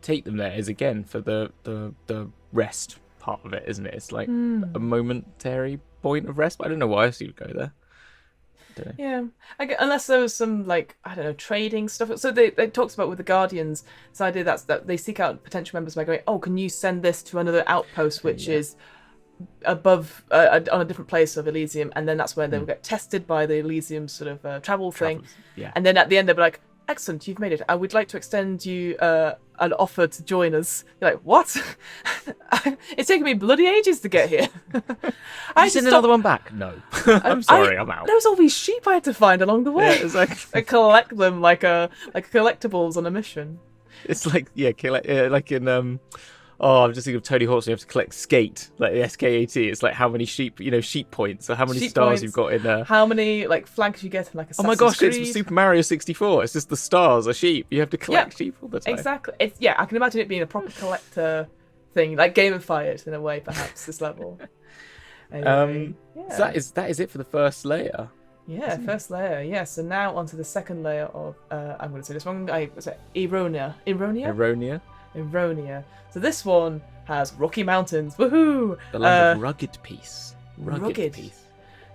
take them there is again for the rest part of it, isn't it? It's like a momentary point of rest, but I don't know why else you would go there. Yeah, unless there was some, like, I don't know, trading stuff. So they talks about with the Guardians, this idea that they seek out potential members by going, oh, can you send this to another outpost which is above on a different place of Elysium, and then that's where they will get tested by the Elysium sort of travel thing. Yeah. And then at the end they'll be like, excellent, you've made it. I would like to extend you an offer to join us. You're like, what? It's taken me bloody ages to get here. I send another one back. No, I'm sorry, I'm out. There was all these sheep I had to find along the way. Yeah, exactly. I collect them like collectibles on a mission. It's like like in I'm just thinking of Tony Hawk's. You have to collect skate, like the SKAT. It's like how many sheep points, or how many stars you've got in there. How many like flags you get in like Assassin's Oh my gosh, Creed. it's Super Mario 64. It's just the stars are sheep. You have to collect sheep all the time. Exactly. I can imagine it being a proper collector thing, like gamified in a way, perhaps this level. Anyway, so that is it for the first layer. Yeah, first layer. Yeah. So now onto the second layer of I'm going to say this wrong. Was it Eronia? Eronia. So this one has Rocky Mountains. Woohoo! The land of rugged peace. Rugged peace.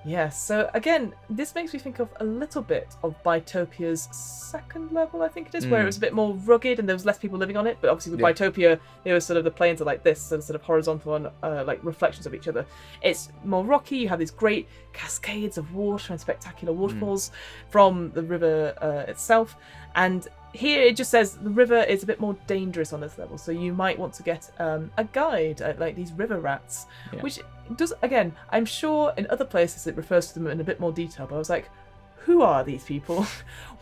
Yes. So again, this makes me think of a little bit of Bitopia's second level, I think it is, where it was a bit more rugged and there was less people living on it. But obviously with Bitopia, there was sort of the plains are like this, and sort of horizontal and like reflections of each other. It's more rocky. You have these great cascades of water and spectacular waterfalls from the river itself, and here it just says the river is a bit more dangerous on this level, so you might want to get a guide, like these river rats, which does, again, I'm sure in other places it refers to them in a bit more detail, but I was like, who are these people?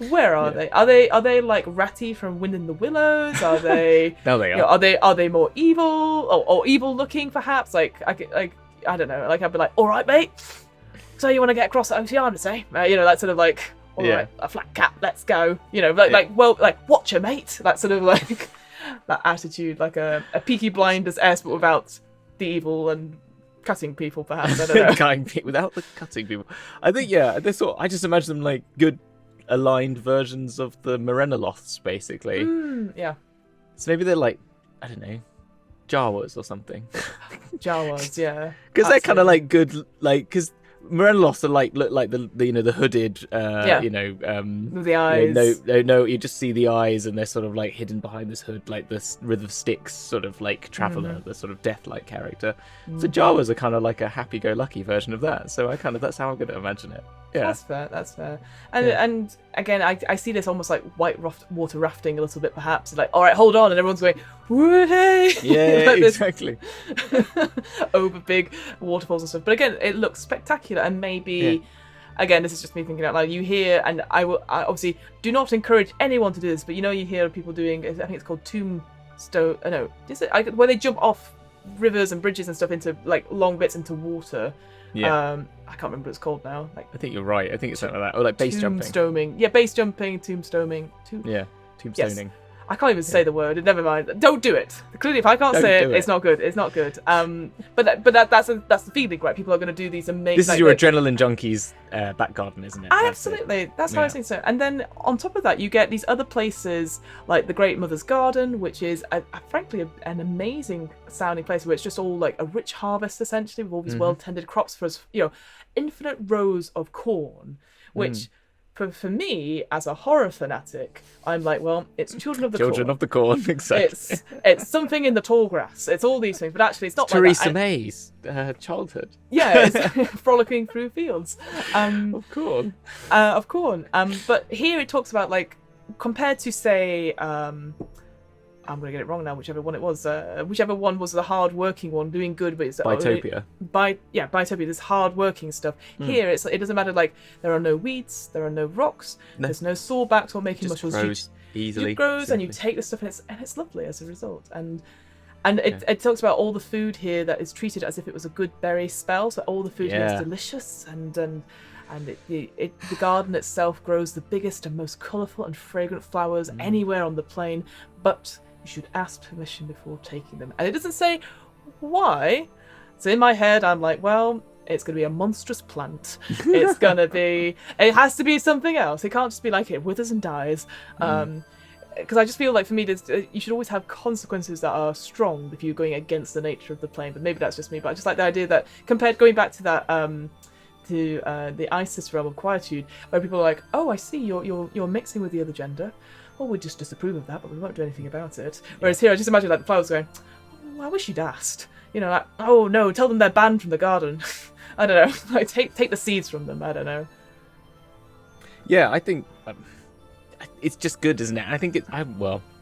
Where are they? Are they like Ratty from Wind in the Willows? Are they? No, they are. Are they more evil or evil looking perhaps? Like I don't know. Like I'd be like, all right, mate. So you want to get across the Oceanus, eh? That sort of like. All right, a flat cap, let's go. Watcher, mate. That sort of like that attitude, like a Peaky Blinders-esque, but without the evil and cutting people, perhaps. I don't know. Without the cutting people. I think, I just imagine them like good aligned versions of the Morenoloths, basically. Yeah. So maybe they're like, I don't know, Jawas or something. Jawas, yeah. Because they're kind of like good, like, because Morenoloths are look like the hooded, with the eyes. No, you just see the eyes, and they're sort of like hidden behind this hood, like this River Styx sort of like traveler, the sort of death-like character. So Jawas are kind of like a happy-go-lucky version of that. So that's how I'm going to imagine it. Yeah. That's fair. That's fair. And again, I see this almost like water rafting a little bit, perhaps. It's like, all right, hold on, and everyone's going, whoo-hey! Yeah, like exactly. over big waterfalls and stuff. But again, it looks spectacular, and maybe. Again, this is just me thinking out loud. You hear, and I obviously do not encourage anyone to do this, but you hear people doing, I think it's called tombstone. No, is it? Where they jump off rivers and bridges and stuff into like long bits into water. Yeah. I can't remember what it's called now. Like, I think you're right. I think it's something like that. Or like base jumping. Tombstoning. Yeah, base jumping, tombstoning. Yeah, tombstoning. Yes. I can't even say the word. Never mind. Don't do it. Clearly, if I can't say it, it's not good. It's not good. But that's the feeling, right? People are going to do these amazing. This is your adrenaline junkies back garden, isn't it? Absolutely. That's how I think so. And then on top of that, you get these other places like the Great Mother's Garden, which is frankly an amazing sounding place where it's just all like a rich harvest essentially with all these well-tended crops for us. Infinite rows of corn, which. For me, as a horror fanatic, I'm like, well, it's Children of the Corn. Children of the Corn, exactly. It's something in the tall grass. It's all these things, but actually, it's not like Theresa that. May's childhood. Yeah, it's frolicking through fields. Of corn. Of corn. But here it talks about like compared to say. I'm going to get it wrong now, whichever one it was. Whichever one was the hard-working one, doing good, but it's... Biotopia. Biotopia, this hard-working stuff. Here, it doesn't matter, like, there are no weeds, there are no rocks, there's no sawbacks or making mushrooms. Grows easily. It grows, and you take the stuff, and it's lovely as a result. And it talks about all the food here that is treated as if it was a good berry spell, so all the food here is delicious, and the garden itself grows the biggest and most colourful and fragrant flowers anywhere on the plain, but you should ask permission before taking them. And it doesn't say why. So in my head, I'm like, well, it's going to be a monstrous plant. It's going to be... It has to be something else. It can't just be like it withers and dies. Because I just feel like, for me, you should always have consequences that are strong if you're going against the nature of the plane. But maybe that's just me. But I just like the idea that, going back to that... to the Isis realm of quietude, where people are like, oh, I see, you're mixing with the other gender. Well, we just disapprove of that, but we won't do anything about it. Whereas here, I just imagine like the flowers going, oh, I wish you'd asked. Like, oh no, tell them they're banned from the garden. I don't know. Like, take the seeds from them. I don't know. Yeah, I think it's just good, isn't it? I think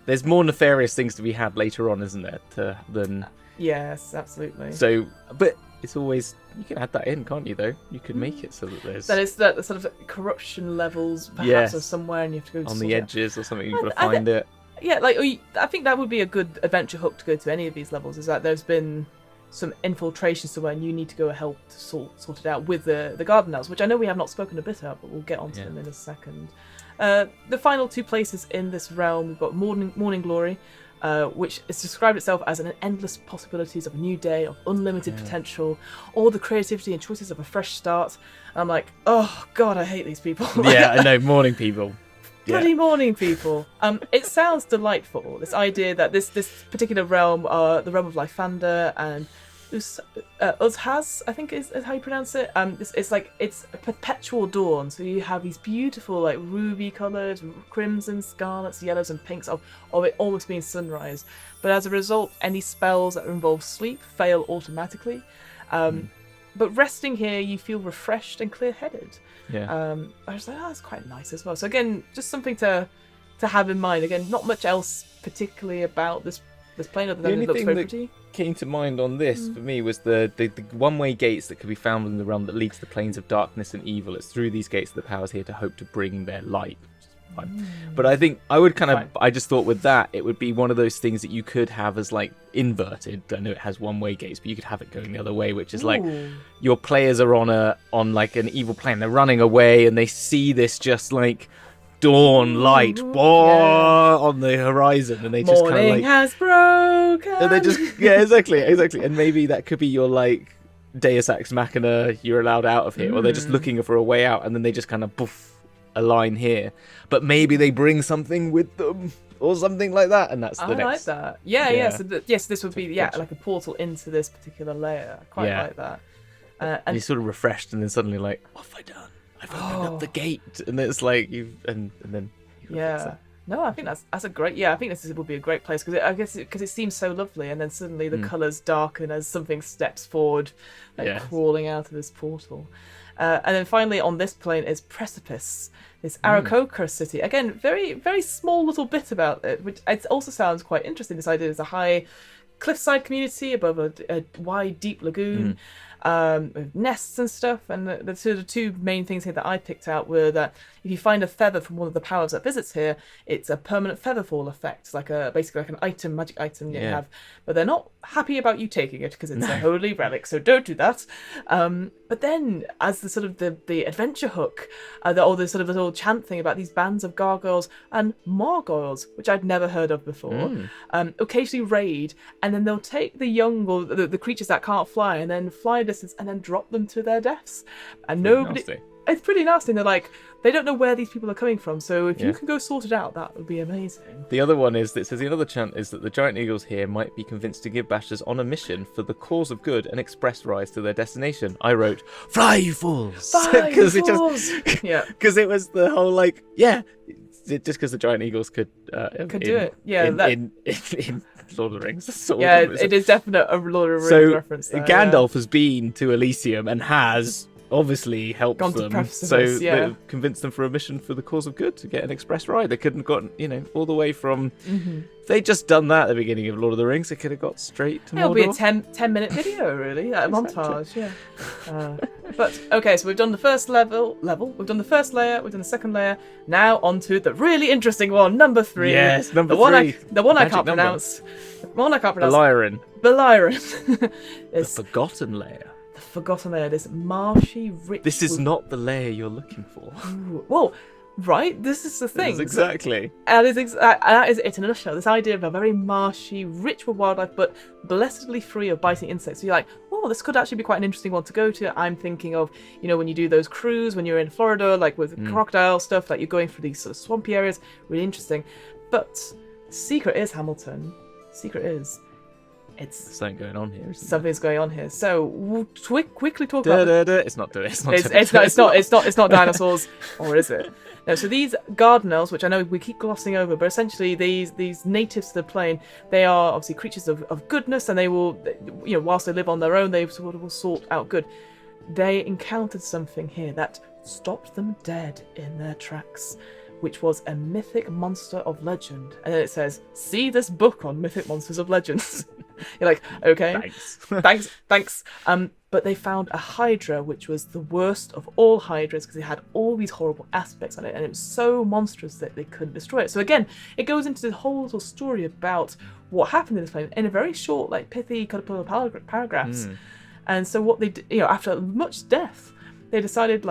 there's more nefarious things to be had later on, isn't there? Than yes, absolutely. So, but it's always, you can add that in, can't you? Though you can make it so that there's that sort of corruption levels perhaps or somewhere, and you have to go on the edges or something. You've got to find it. Yeah, like I think that would be a good adventure hook to go to any of these levels. Is that there's been some infiltration somewhere, and you need to go help to sort it out with the garden elves, which I know we have not spoken a bit about, but we'll get onto them in a second. The final two places in this realm, we've got Morning Glory, which has described itself as an endless possibilities of a new day, of unlimited potential, all the creativity and choices of a fresh start. And I'm like, oh god, I hate these people. Yeah, I know, morning people. Bloody morning people. It sounds delightful. This idea that this particular realm, the realm of Lysander and Uzhaz, I think is how you pronounce it. It's a perpetual dawn. So you have these beautiful like ruby coloured, crimson, scarlets, yellows, and pinks of it almost being sunrise. But as a result, any spells that involve sleep fail automatically. But resting here, you feel refreshed and clear-headed. Yeah. I was like, that's quite nice as well. So again, just something to have in mind. Again, not much else particularly about this plane other than it looks very pretty. Came to mind on this for me was the one-way gates that could be found in the realm that lead to the planes of darkness and evil. It's through these gates that the powers here to hope to bring their light. Fine. But I think I would I just thought with that it would be one of those things that you could have as like inverted. I know it has one-way gates, but you could have it going the other way, which is like your players are on like an evil plane. They're running away and they see this just like dawn light on the horizon, and they just kind of like has broken. And they just exactly. And maybe that could be your like Deus Ex Machina. You're allowed out of here, or they're just looking for a way out, and then they just kind of a line here, but maybe they bring something with them or something like that, and that's the next. I like that. Yeah. So this would be like a portal into this particular layer. I quite like that. And you're sort of refreshed, and then suddenly like, what have I done? I've opened up the gate, and it's like then No, I think that's a great. Yeah, I think this would be a great place because I guess because it seems so lovely, and then suddenly the colours darken as something steps forward, like crawling out of this portal. And then finally on this plane is Precipice, this Aarakocra city. Again, very very small little bit about it, which it also sounds quite interesting. This idea is a high cliffside community above a wide deep lagoon. With nests and stuff, and the sort of two main things here that I picked out were that if you find a feather from one of the powers that visits here, it's a permanent featherfall effect. It's like basically like an item, magic item you have, but they're not happy about you taking it because it's a holy relic, so don't do that. But then, as the sort of the adventure hook, or the sort of little chant thing about these bands of gargoyles and margoyles, which I'd never heard of before, occasionally raid, and then they'll take the young or the creatures that can't fly, and then fly distance, and then drop them to their deaths. And nobody. Nasty. It's pretty nasty. And they're like, they don't know where these people are coming from. So if you can go sort it out, that would be amazing. The other one is that says the other chant is that the giant eagles here might be convinced to give bashers on a mission for the cause of good and express rise to their destination. I wrote, "Fly, you fools!" Because it was the whole just because the giant eagles could do it. Yeah, in Lord of the Rings. It is definite a Lord of the Rings reference. There, Gandalf has been to Elysium and has obviously helped them, they convinced them for a mission for the cause of good to get an express ride. They couldn't have gotten, all the way from. If they'd just done that at the beginning of Lord of the Rings, they could have got straight to Mordor. It'll be a 10-minute video, really, a montage. Yeah. But okay, so we've done the first level. We've done the first layer. We've done the second layer. Now on to the really interesting one, number 3. Yes, number 3. The one I can't number. pronounce. The one I can't pronounce. Beliren. The forgotten layer. Forgotten layer, this marshy, rich. This is not the layer you're looking for. Ooh, well, right, this is the thing. That's exactly. That is it in a nutshell. This idea of a very marshy, rich with wildlife, but blessedly free of biting insects. So you're like, oh, this could actually be quite an interesting one to go to. I'm thinking of, when you do those cruises when you're in Florida, like with crocodile stuff, like you're going through these sort of swampy areas. Really interesting. But the secret is, Hamilton. It's something going on here. Something's going on here. So we'll quickly talk about. It's not dinosaurs, or is it? No. So these garden elves, which I know we keep glossing over, but essentially these natives to the plane, they are obviously creatures of goodness, and they will, whilst they live on their own, they sort of will sort out good. They encountered something here that stopped them dead in their tracks, which was a mythic monster of legend. And then it says, see this book on mythic monsters of legends. You're like, okay, thanks. But they found a hydra, which was the worst of all hydras because it had all these horrible aspects on it, and it was so monstrous that they couldn't destroy it. So again, it goes into the whole little story about what happened in this planet in a very short, pithy couple of paragraphs. And so what they did, after much death, they decided,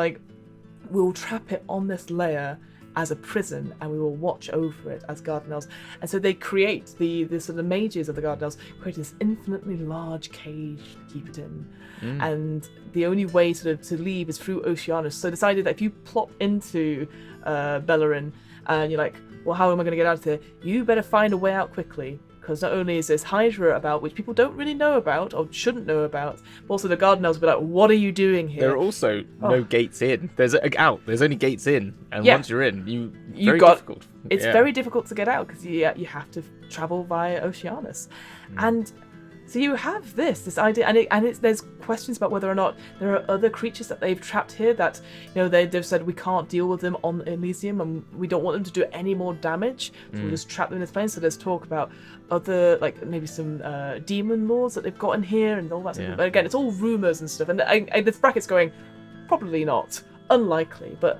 we'll trap it on this layer as a prison, and we will watch over it as garden elves. And so they create the sort of mages of the garden elves create this infinitely large cage to keep it in. And the only way to leave is through Oceanus. So decided that if you plop into Beliren and you're like, well, how am I going to get out of here? You better find a way out quickly. Because not only is this hydra about, which people don't really know about or shouldn't know about, but also the garden elves will be like, what are you doing here? There are also no gates in. There's only gates in, and once you're in, difficult. It's very difficult to get out because you have to travel via Oceanus, and so you have this idea, and there's questions about whether or not there are other creatures that they've trapped here that they've said we can't deal with them on Elysium, and we don't want them to do any more damage, so we'll just trap them in this plane. So there's talk about other, maybe some demon lords that they've got in here and all that stuff. But again, it's all rumors and stuff, and the bracket's going probably not, unlikely, but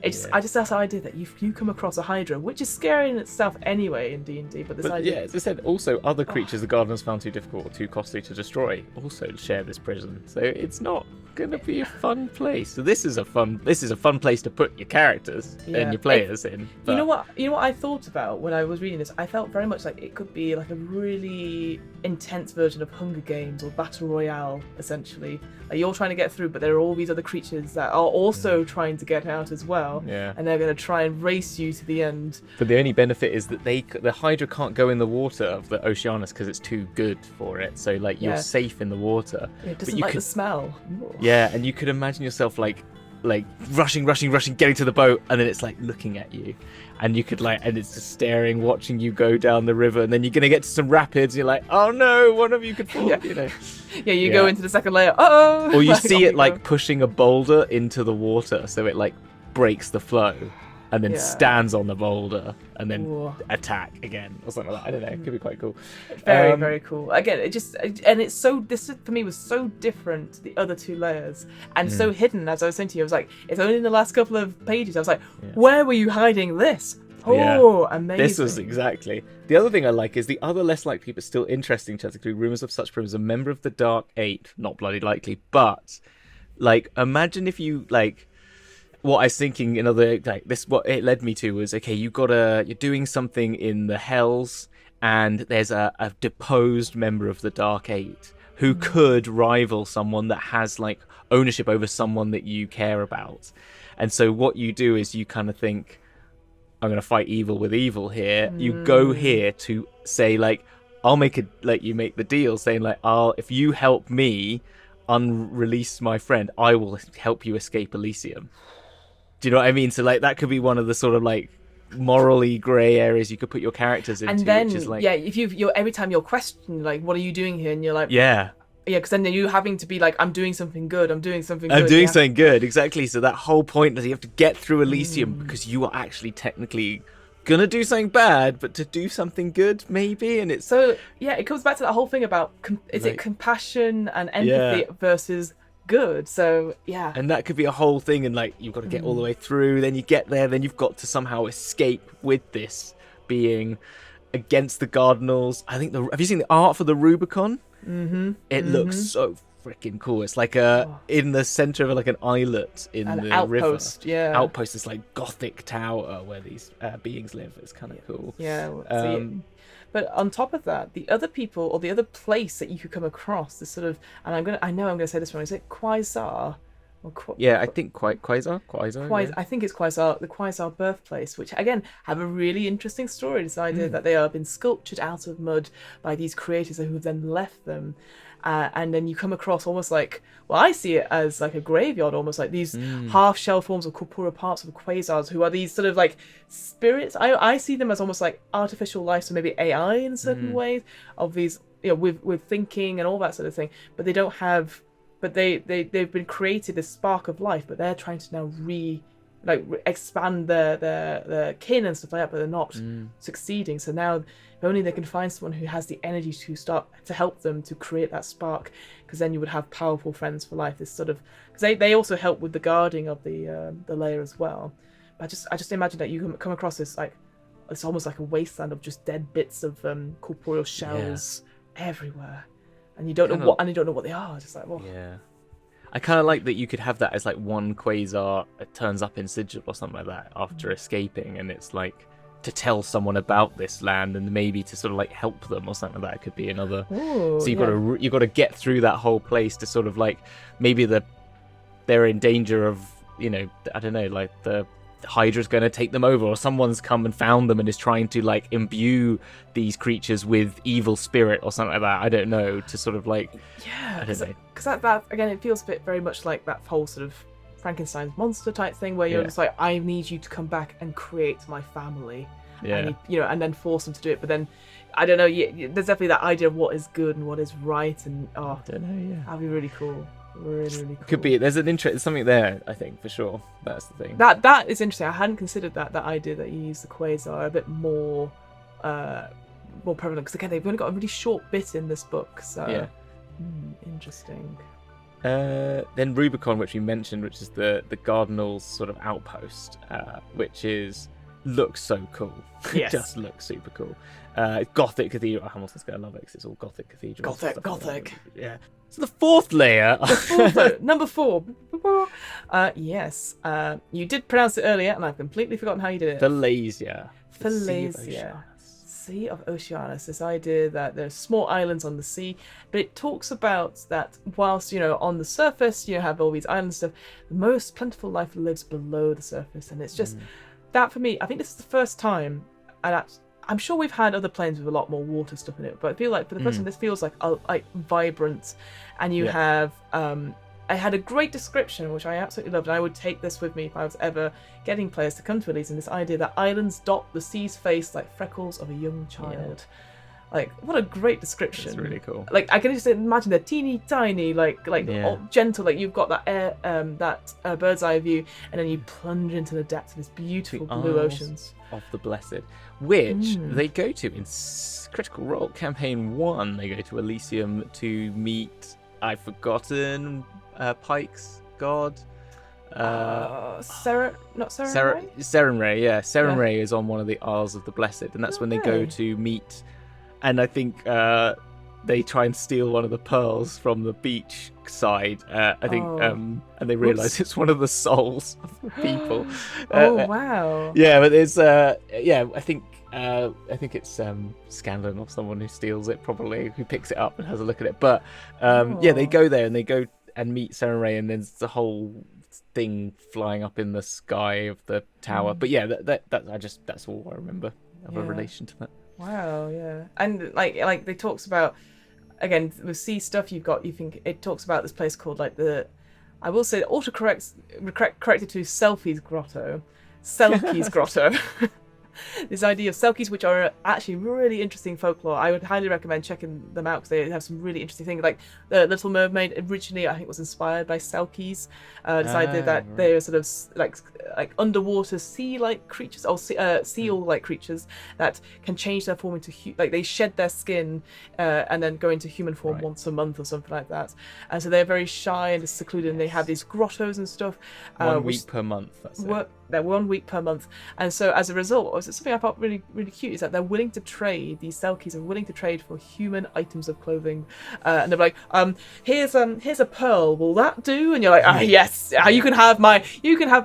I just that's the idea that you come across a hydra, which is scary in itself anyway in D&D, but this idea. Yeah, as I said, also other creatures the gardeners found too difficult or too costly to destroy also share this prison. So it's not going to be a fun place. So this is a fun place to put your characters and your players in. But... You know what I thought about when I was reading this? I felt very much like it could be like a really intense version of Hunger Games or Battle Royale, essentially. Like you're trying to get through, but there are all these other creatures that are also trying to get out as well. Yeah. And they're going to try and race you to the end. But the only benefit is that the hydra can't go in the water of the Oceanus because it's too good for it. So you're safe in the water. It doesn't the smell. Yeah, and you could imagine yourself like rushing, getting to the boat, and then it's like looking at you, and you could and it's just staring, watching you go down the river, and then you're gonna get to some rapids, and you're like, oh no, one of you could fall, you go into the second layer, or you see it pushing a boulder into the water, so it breaks the flow, and then stands on the boulder, and then attack again, or something like that. I don't know. It could be quite cool. Very, very cool. Again, it's so. This for me was so different to the other two layers, and so hidden. As I was saying to you, I was like, it's only in the last couple of pages. I was like, where were you hiding this? Amazing. This was exactly. The other thing I like is the other less likely but still interesting chats include rumors of such as a member of the Dark Eight. Not bloody likely, but imagine if you what I was thinking in other this, what it led me to was, okay, you're doing something in the Hells, and there's a deposed member of the Dark Eight who could rival someone that has ownership over someone that you care about. And so what you do is you kind of think, I'm going to fight evil with evil here. You go here to say I'll make you make the deal saying if you help me unrelease my friend, I will help you escape Elysium. Do you know what I mean? So that could be one of the sort of morally grey areas you could put your characters into. And then which is if you're every time you're questioned what are you doing here, and you're because then you having to be I'm doing something good. I'm doing something good, exactly. So that whole point is you have to get through Elysium because you are actually technically gonna do something bad, but to do something good maybe. And it's it comes back to that whole thing about is it compassion and empathy versus good. So and that could be a whole thing, and you've got to get all the way through, then you get there, then you've got to somehow escape with this being against the Cardinals. I think have you seen the art for the Rubicon? It looks so freaking cool. It's in the center of an islet in the outpost, river. Outpost, this Gothic tower where these beings live. It's kind of cool. But on top of that, the other people or the other place that you could come across is sort of, and I know I'm gonna say this wrong. Is it Quasar? I think Quasar. I think it's Quasar, the Quasar birthplace, which again have a really interesting story. This idea that they have been sculptured out of mud by these creators who have then left them. And then you come across almost I see it as a graveyard, almost these half shell forms of corporeal parts of quasars, who are these sort of spirits. I see them as almost artificial life, so maybe AI in certain ways, of these with thinking and all that sort of thing. But they don't have, but they've been created this spark of life, but they're trying to now expand their kin and stuff like that, but they're not succeeding. So now, if only they can find someone who has the energy to start to help them to create that spark, because then you would have powerful friends for life. This sort of, because they also help with the guarding of the layer as well. But I just imagine that you come across this it's almost like a wasteland of just dead bits of corporeal shells everywhere, and you don't know what they are. Just I kind of like that you could have that as one quasar turns up in Sigil or something like that after escaping, and it's to tell someone about this land and maybe to sort of help them or something like that. It could be another. So you've got to get through that whole place to sort of maybe they're in danger of I don't know the Hydra's going to take them over, or someone's come and found them and is trying to imbue these creatures with evil spirit or something like that. I don't know, to sort of I don't know, because that again, it feels a bit very much like that whole sort of Frankenstein's monster type thing, where you're just I need you to come back and create my family, and and then force them to do it. But then I don't know, there's definitely that idea of what is good and what is right, and I don't know, that'd be really cool. Really cool. Could be. There's something there, I think, for sure. That's the thing. That is interesting. I hadn't considered that idea that you use the quasar a bit more prevalent, because again, they've only got a really short bit in this book, so interesting. Then Rubicon, which we mentioned, which is the Cardinals' sort of outpost, which looks so cool. Yes. It just looks super cool. Gothic cathedral. Hamilton's gonna love it because it's all Gothic cathedrals. Gothic. Yeah. So the fourth layer. Number 4. Yes. You did pronounce it earlier, and I've completely forgotten how you did it. Thalasia. Sea of Oceanus. This idea that there's small islands on the sea, but it talks about that whilst on the surface you have all these islands and stuff, the most plentiful life lives below the surface, and it's just that for me. I think this is the first time, and I'm sure we've had other planes with a lot more water stuff in it, but I feel like for the first time this feels like vibrant, and you have I had a great description, which I absolutely loved, and I would take this with me if I was ever getting players to come to Elysium, this idea that islands dot the sea's face like freckles of a young child. Like, what a great description. It's really cool. Like, I can just imagine they're teeny tiny, all gentle, like you've got that bird's eye view, and then you plunge into the depths of this beautiful blue oceans. Of the Blessed, which they go to in Critical Role Campaign 1. They go to Elysium to meet, I've forgotten, Pike's god. Serenray? Serenray, yeah. Serenray is on one of the Isles of the Blessed, and that's when they go to meet. And I think they try and steal one of the pearls from the beach side. I think, and they realise it's one of the souls of the people. Wow! Yeah, but it's I think it's Scanlan or someone who steals it, probably, who picks it up and has a look at it. But they go there and they go and meet Serenray, and there's the whole thing flying up in the sky of the tower. But yeah, that's all I remember of a relation to that. Wow, yeah. And like it talks about, again, with sea stuff, you think it talks about this place called I will say corrected to Selfie's Grotto. Selkie's Grotto. This idea of Selkies, which are actually really interesting folklore. I would highly recommend checking them out because they have some really interesting things. Like the Little Mermaid originally, I think, was inspired by Selkies. This idea that they are sort of like underwater sea-like creatures, or seal-like creatures that can change their form into they shed their skin and then go into human form once a month or something like that. And so they're very shy and secluded, and they have these grottos and stuff. 1 week per month. That's it. They're 1 week per month, and so as a result, something I thought really, really cute is that they're willing to trade. These Selkies are willing to trade for human items of clothing, and they're like, here's a pearl. Will that do? And you're like, yes, you can have my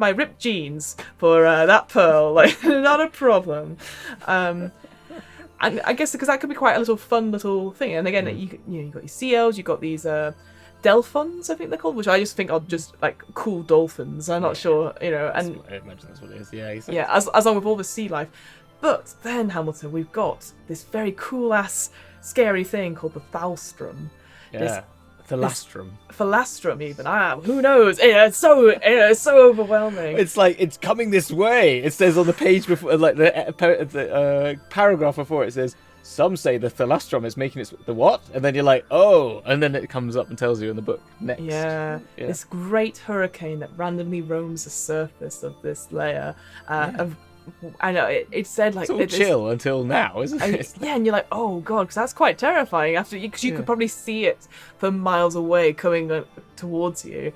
ripped jeans for that pearl. Like, not a problem. And I guess because that could be quite a little fun little thing. And again, you got your sea elves, you've got these. Delphins, I think they're called, which I just think are just like cool dolphins. I'm not sure, and I imagine that's what it is. Yeah, exactly. Yeah, as long with all the sea life. But then, Hamilton, we've got this very cool ass scary thing called the Thalstrom. Yeah, Thalastrum. Thalastrum, even. Who knows? It's so overwhelming. It's like it's coming this way. It says on the page before, like the paragraph before, it says, some say the Thalastrum is making the what? And then you're like, oh, and then it comes up and tells you in the book next. Yeah. This great hurricane that randomly roams the surface of this layer. I know it said like it's all chill until now, isn't it? Yeah, and you're like, oh god, because that's quite terrifying. Because you could probably see it from miles away coming towards you.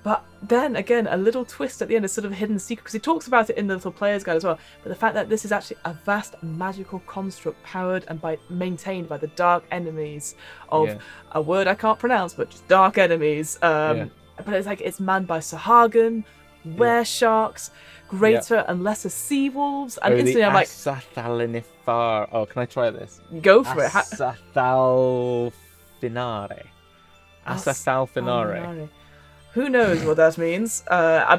But then again, a little twist at the end is sort of a hidden secret, because it talks about it in the little player's guide as well. But the fact that this is actually a vast magical construct powered and maintained by the dark enemies of a word I can't pronounce, but just dark enemies. But it's like it's manned by Sahagin, were sharks, greater and lesser sea wolves, and instantly I'm like, Asathalinifar. Oh, can I try this? Go for it. Asathalfinare. Who knows what that means?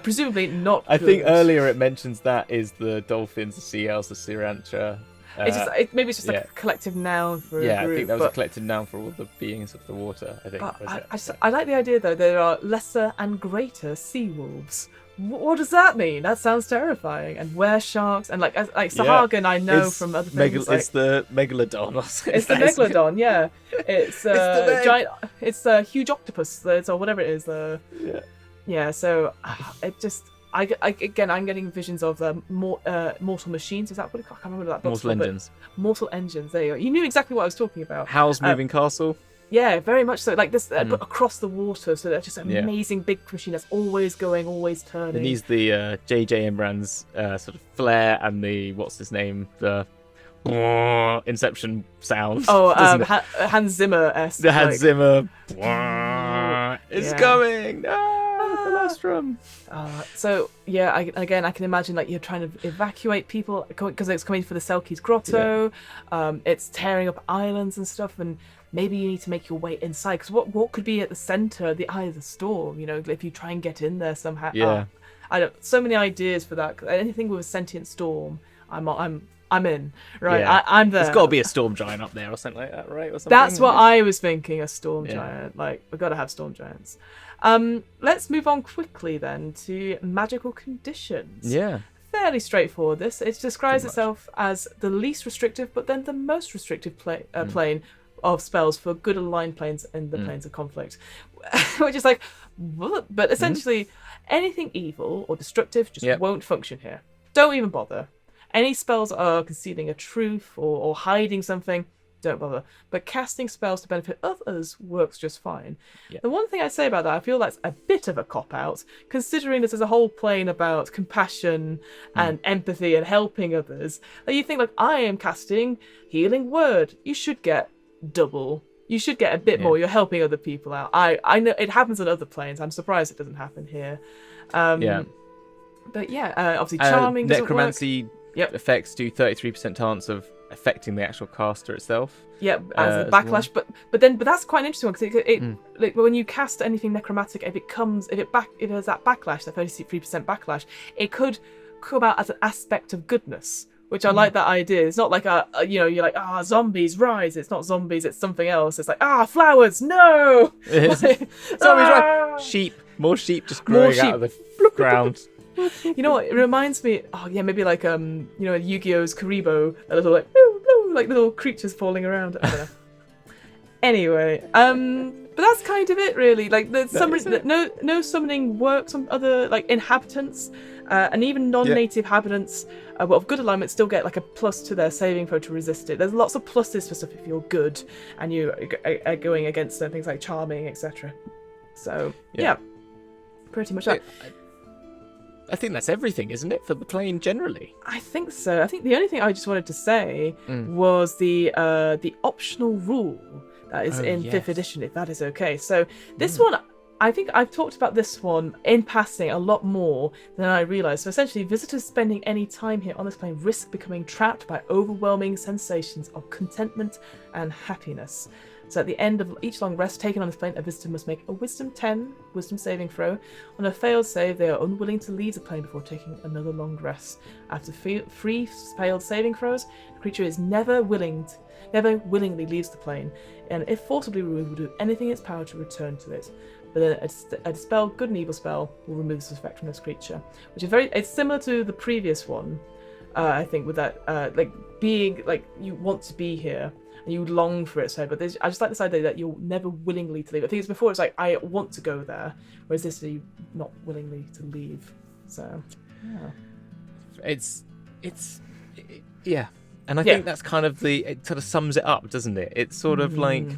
Presumably not. I think earlier it mentions that is the dolphins, the sea elves, the Sirantra. Maybe it's just like a collective noun for a group. I think that was a collective noun for all the beings of the water, I think. I like the idea, though, there are lesser and greater sea wolves. What does that mean? That sounds terrifying. And were sharks, and like Sahagin, I know from other things. It's the megalodon. It's the megalodon, yeah. It's giant. It's a huge octopus, or whatever it is. Yeah. So it just. I'm getting visions of Mortal Machines. Is that what I can't remember that book's Mortal called, Engines. Mortal Engines. There you go. You knew exactly what I was talking about. Howl's Moving Castle. Yeah, very much so. Like this, but across the water. So they're just an amazing big machine that's always going, always turning. It needs the J.J. Imran's sort of flair and the what's his name, the Inception sound. Oh, Hans Zimmer-esque. The Hans Zimmer. It's coming. No, the Lastrum. So yeah, I can imagine like you're trying to evacuate people because it's coming for the Selkies Grotto. It's tearing up islands and stuff, and maybe you need to make your way inside, because what could be at the center of the eye of the storm? If you try and get in there somehow. So many ideas for that. Anything with a sentient storm, I'm I'm in. Right, Yeah. I'm there. There's got to be a storm giant up there or something like that, right? Or something. That's what I was thinking, a storm Yeah. giant. Like, we've got to have storm giants. Let's move on quickly then to magical conditions. Yeah. Fairly straightforward, this. It describes Pretty much. itself as the least restrictive, but then the most restrictive plane of spells for good aligned planes in the planes of conflict. Which is like, what? But essentially, anything evil or destructive just won't function here. Don't even bother. Any spells are concealing a truth or hiding something, don't bother. But casting spells to benefit others works just fine. Yeah. The one thing I say about that, I feel that's a bit of a cop-out, considering this is a whole plane about compassion and empathy and helping others. Like, you think, like, I am casting Healing Word. You should get double. You should get a bit more. You're helping other people out. I know it happens on other planes. I'm surprised it doesn't happen here. But yeah, obviously charming doesn't necromancy work. effects do 33% chance of affecting the actual caster itself. Yeah, as a backlash, but that's quite an interesting one because it like when you cast anything necromantic, if it has that backlash, that 33% backlash, it could come out as an aspect of goodness, which I like that idea. It's not like you're like zombies rise. It's not zombies. It's something else. It's like flowers. No, Zombies rise. Sheep. More sheep just growing out of the ground. You know what? It reminds me. Oh yeah, maybe like Yu-Gi-Oh's Karibo, a little like blue, blue, like little creatures falling around. I don't know. Anyway, but that's kind of it really. Like no summoning works on other like inhabitants, and even non-native inhabitants. But of good alignment still get like a plus to their saving throw to resist it. There's lots of pluses for stuff if you're good and you are going against things like charming, etc. So yeah, pretty much that. I think that's everything, isn't it, for the plane generally? I think so. I think the only thing I just wanted to say was the optional rule that is in 5th edition, if that is okay. So this one, I think I've talked about this one in passing a lot more than I realised. So essentially, visitors spending any time here on this plane risk becoming trapped by overwhelming sensations of contentment and happiness. So at the end of each long rest taken on this plane, a visitor must make a Wisdom 10 Wisdom saving throw. On a failed save, they are unwilling to leave the plane before taking another long rest. After 3 failed saving throws, the creature is never willingly leaves the plane, and if forcibly removed, will do anything in its power to return to it. But then a dispel good and evil spell will remove this effect from this creature, which is it's similar to the previous one. I think with that like being like you want to be here. And you long for it, so but I just like this idea that you're never willingly to leave. I think it's before it's like I want to go there, whereas this is you not willingly to leave. So yeah, yeah, and I think that's kind of it sort of sums it up, doesn't it? It's sort of like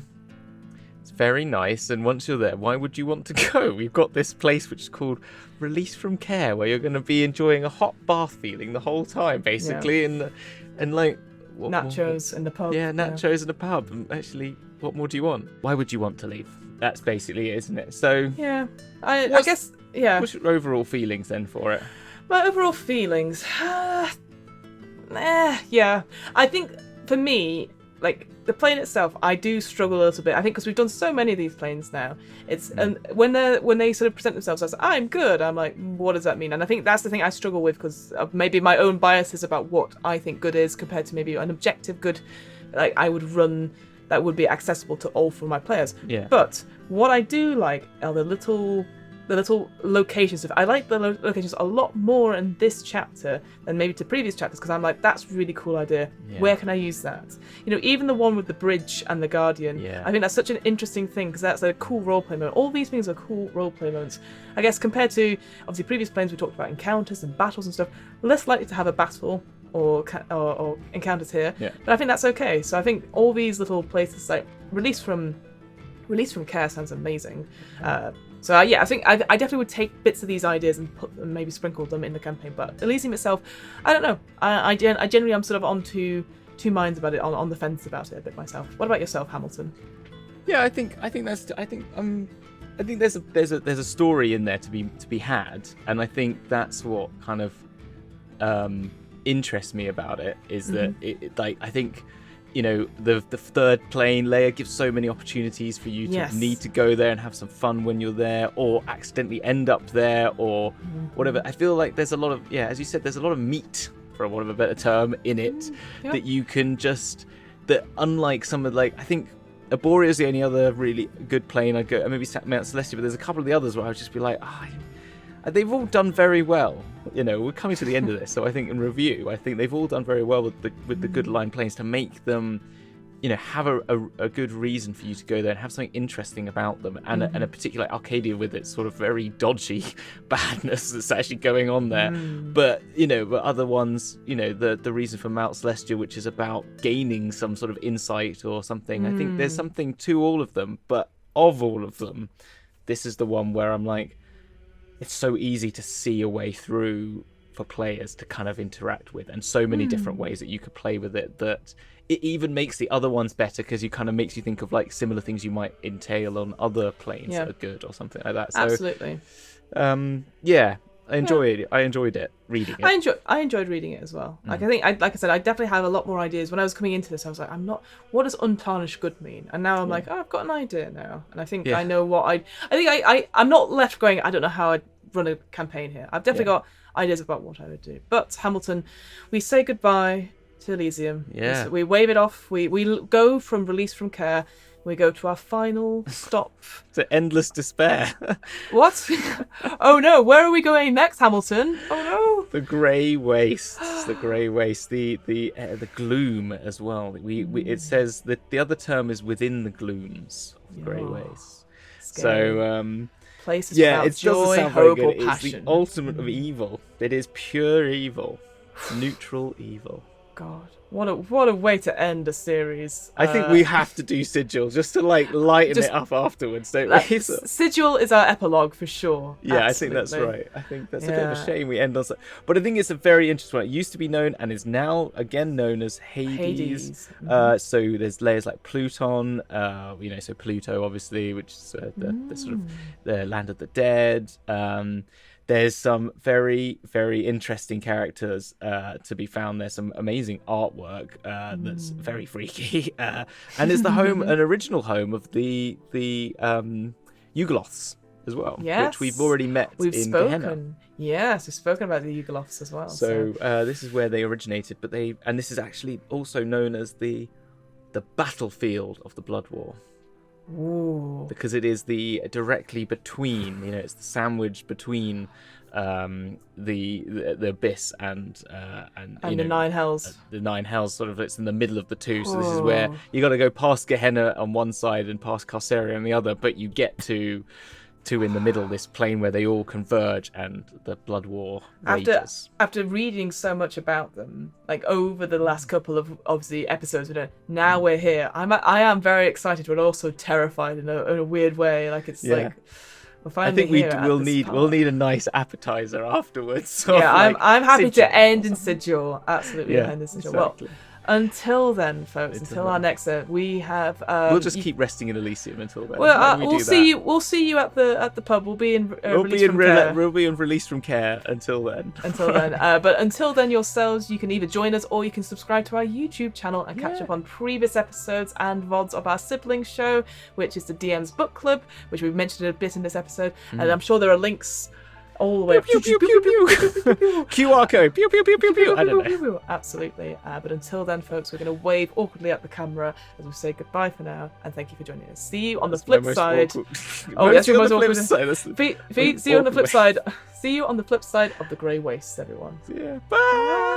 it's very nice, and once you're there, why would you want to go? We've got this place which is called Release from Care, where you're going to be enjoying a hot bath feeling the whole time, basically, and like. Nachos in the pub. Yeah, nachos in the pub. And actually, what more do you want? Why would you want to leave? That's basically it, isn't it? So yeah, I guess yeah. What's your overall feelings then for it? My overall feelings, yeah. I think for me, like the plane itself, I do struggle a little bit. I think because we've done so many of these planes now, it's and when they sort of present themselves as I'm good, I'm like, what does that mean? And I think that's the thing I struggle with because of maybe my own biases about what I think good is compared to maybe an objective good, like I would run that would be accessible to all for my players. Yeah. But what I do like are the little locations. I like the locations a lot more in this chapter than maybe to previous chapters because I'm like, that's a really cool idea. Yeah. Where can I use that? You know, even the one with the bridge and the guardian. Yeah. I think that's such an interesting thing because that's a cool roleplay moment. All these things are cool roleplay moments. I guess compared to obviously previous planes we talked about encounters and battles and stuff, less likely to have a battle or encounters here. Yeah. But I think that's okay. So I think all these little places like Release from Care sounds amazing. So yeah, I think I definitely would take bits of these ideas and put them, maybe sprinkle them in the campaign. But Elysium itself, I don't know. I generally am sort of on two minds about it, on the fence about it a bit myself. What about yourself, Hamilton? Yeah, I think there's a story in there to be had, and I think that's what kind of interests me about it is that it like I think. You know, the third plane layer gives so many opportunities for you to need to go there and have some fun when you're there, or accidentally end up there, or whatever. I feel like there's a lot of, as you said, there's a lot of meat for want of a better term, in it that you can just that unlike some of I think Arborea is the only other really good plane I'd go. Maybe Mount Celestia, but there's a couple of the others where I would just be like, they've all done very well. We're coming to the end of this, so I think in review, I think they've all done very well with the good line planes to make them, have a good reason for you to go there and have something interesting about them, and a particular Arcadia with its sort of very dodgy badness that's actually going on there. But but other ones, the reason for Mount Celestia, which is about gaining some sort of insight or something. I think there's something to all of them, but of all of them, this is the one where I'm like, it's so easy to see a way through for players to kind of interact with, and so many different ways that you could play with it, that it even makes the other ones better, because you kind of makes you think of similar things you might entail on other planes that are good or something like that. So, absolutely. I enjoyed it reading it. I enjoyed reading it as well. I think like I said, I definitely had a lot more ideas when I was coming into this. I was like, what does untarnished good mean? And now I'm like, I've got an idea now, and I think I know what I'm not left going, I don't know how I'd run a campaign here. I've definitely got ideas about what I would do. But Hamilton, we say goodbye to Elysium. Yeah. We wave it off. We go from release from care. We go to our final stop. To endless despair. What? Oh no, where are we going next, Hamilton? Oh no. The grey wastes. The grey waste. The gloom as well. It says that the other term is within the glooms of the grey wastes. Scary. So places without joy, hope, or passion. It's the ultimate of evil. It is pure evil. Neutral evil. God, what a way to end a series. I think we have to do Sigil just to lighten it up afterwards, don't we? Sigil is our epilogue for sure. Yeah, Absolutely. I think that's right. I think that's a bit of a shame we end on. But I think it's a very interesting one. It used to be known and is now again known as Hades. So there's layers like Pluton, so Pluto obviously, which is the sort of the land of the dead. There's some very, very interesting characters to be found. There's some amazing artwork that's very freaky, and it's an original home of the Eugloths as well, which we've already met in Gehenna. Yes, we've spoken about the Eugloths as well. So this is where they originated, and this is actually also known as the battlefield of the Blood War. Ooh. Because it is directly between, it's the sandwich between the abyss and the Nine Hells. The Nine Hells, sort of, it's in the middle of the two. So this is where you got to go past Gehenna on one side and past Carceria on the other, but you get to in the middle, this plane where they all converge and the Blood War rages. After reading so much about them, over the last couple of obviously episodes, now we're here. I am very excited, but also terrified in a weird way. We're finally we'll need a nice appetizer afterwards. So I'm happy to end in Sigil. Absolutely, end in Sigil. Exactly. Well, until then, folks, until our next we have we'll just keep resting in Elysium until then. Well, we'll see you at the pub. We'll be in released from care until then. But until then yourselves, you can either join us or you can subscribe to our YouTube channel and catch up on previous episodes and VODs of our sibling show, which is the DM's Book Club, which we've mentioned a bit in this episode, and I'm sure there are links all the way up. QR code. Pew, pew, pew, pew, pew. I don't know. Absolutely. But until then, folks, we're going to wave awkwardly at the camera as we say goodbye for now. And thank you for joining us. See you on the flip side. Oh, yes, you're on the flip side. See you on the flip side. See you on the flip side of the grey wastes, everyone. Yeah. Bye.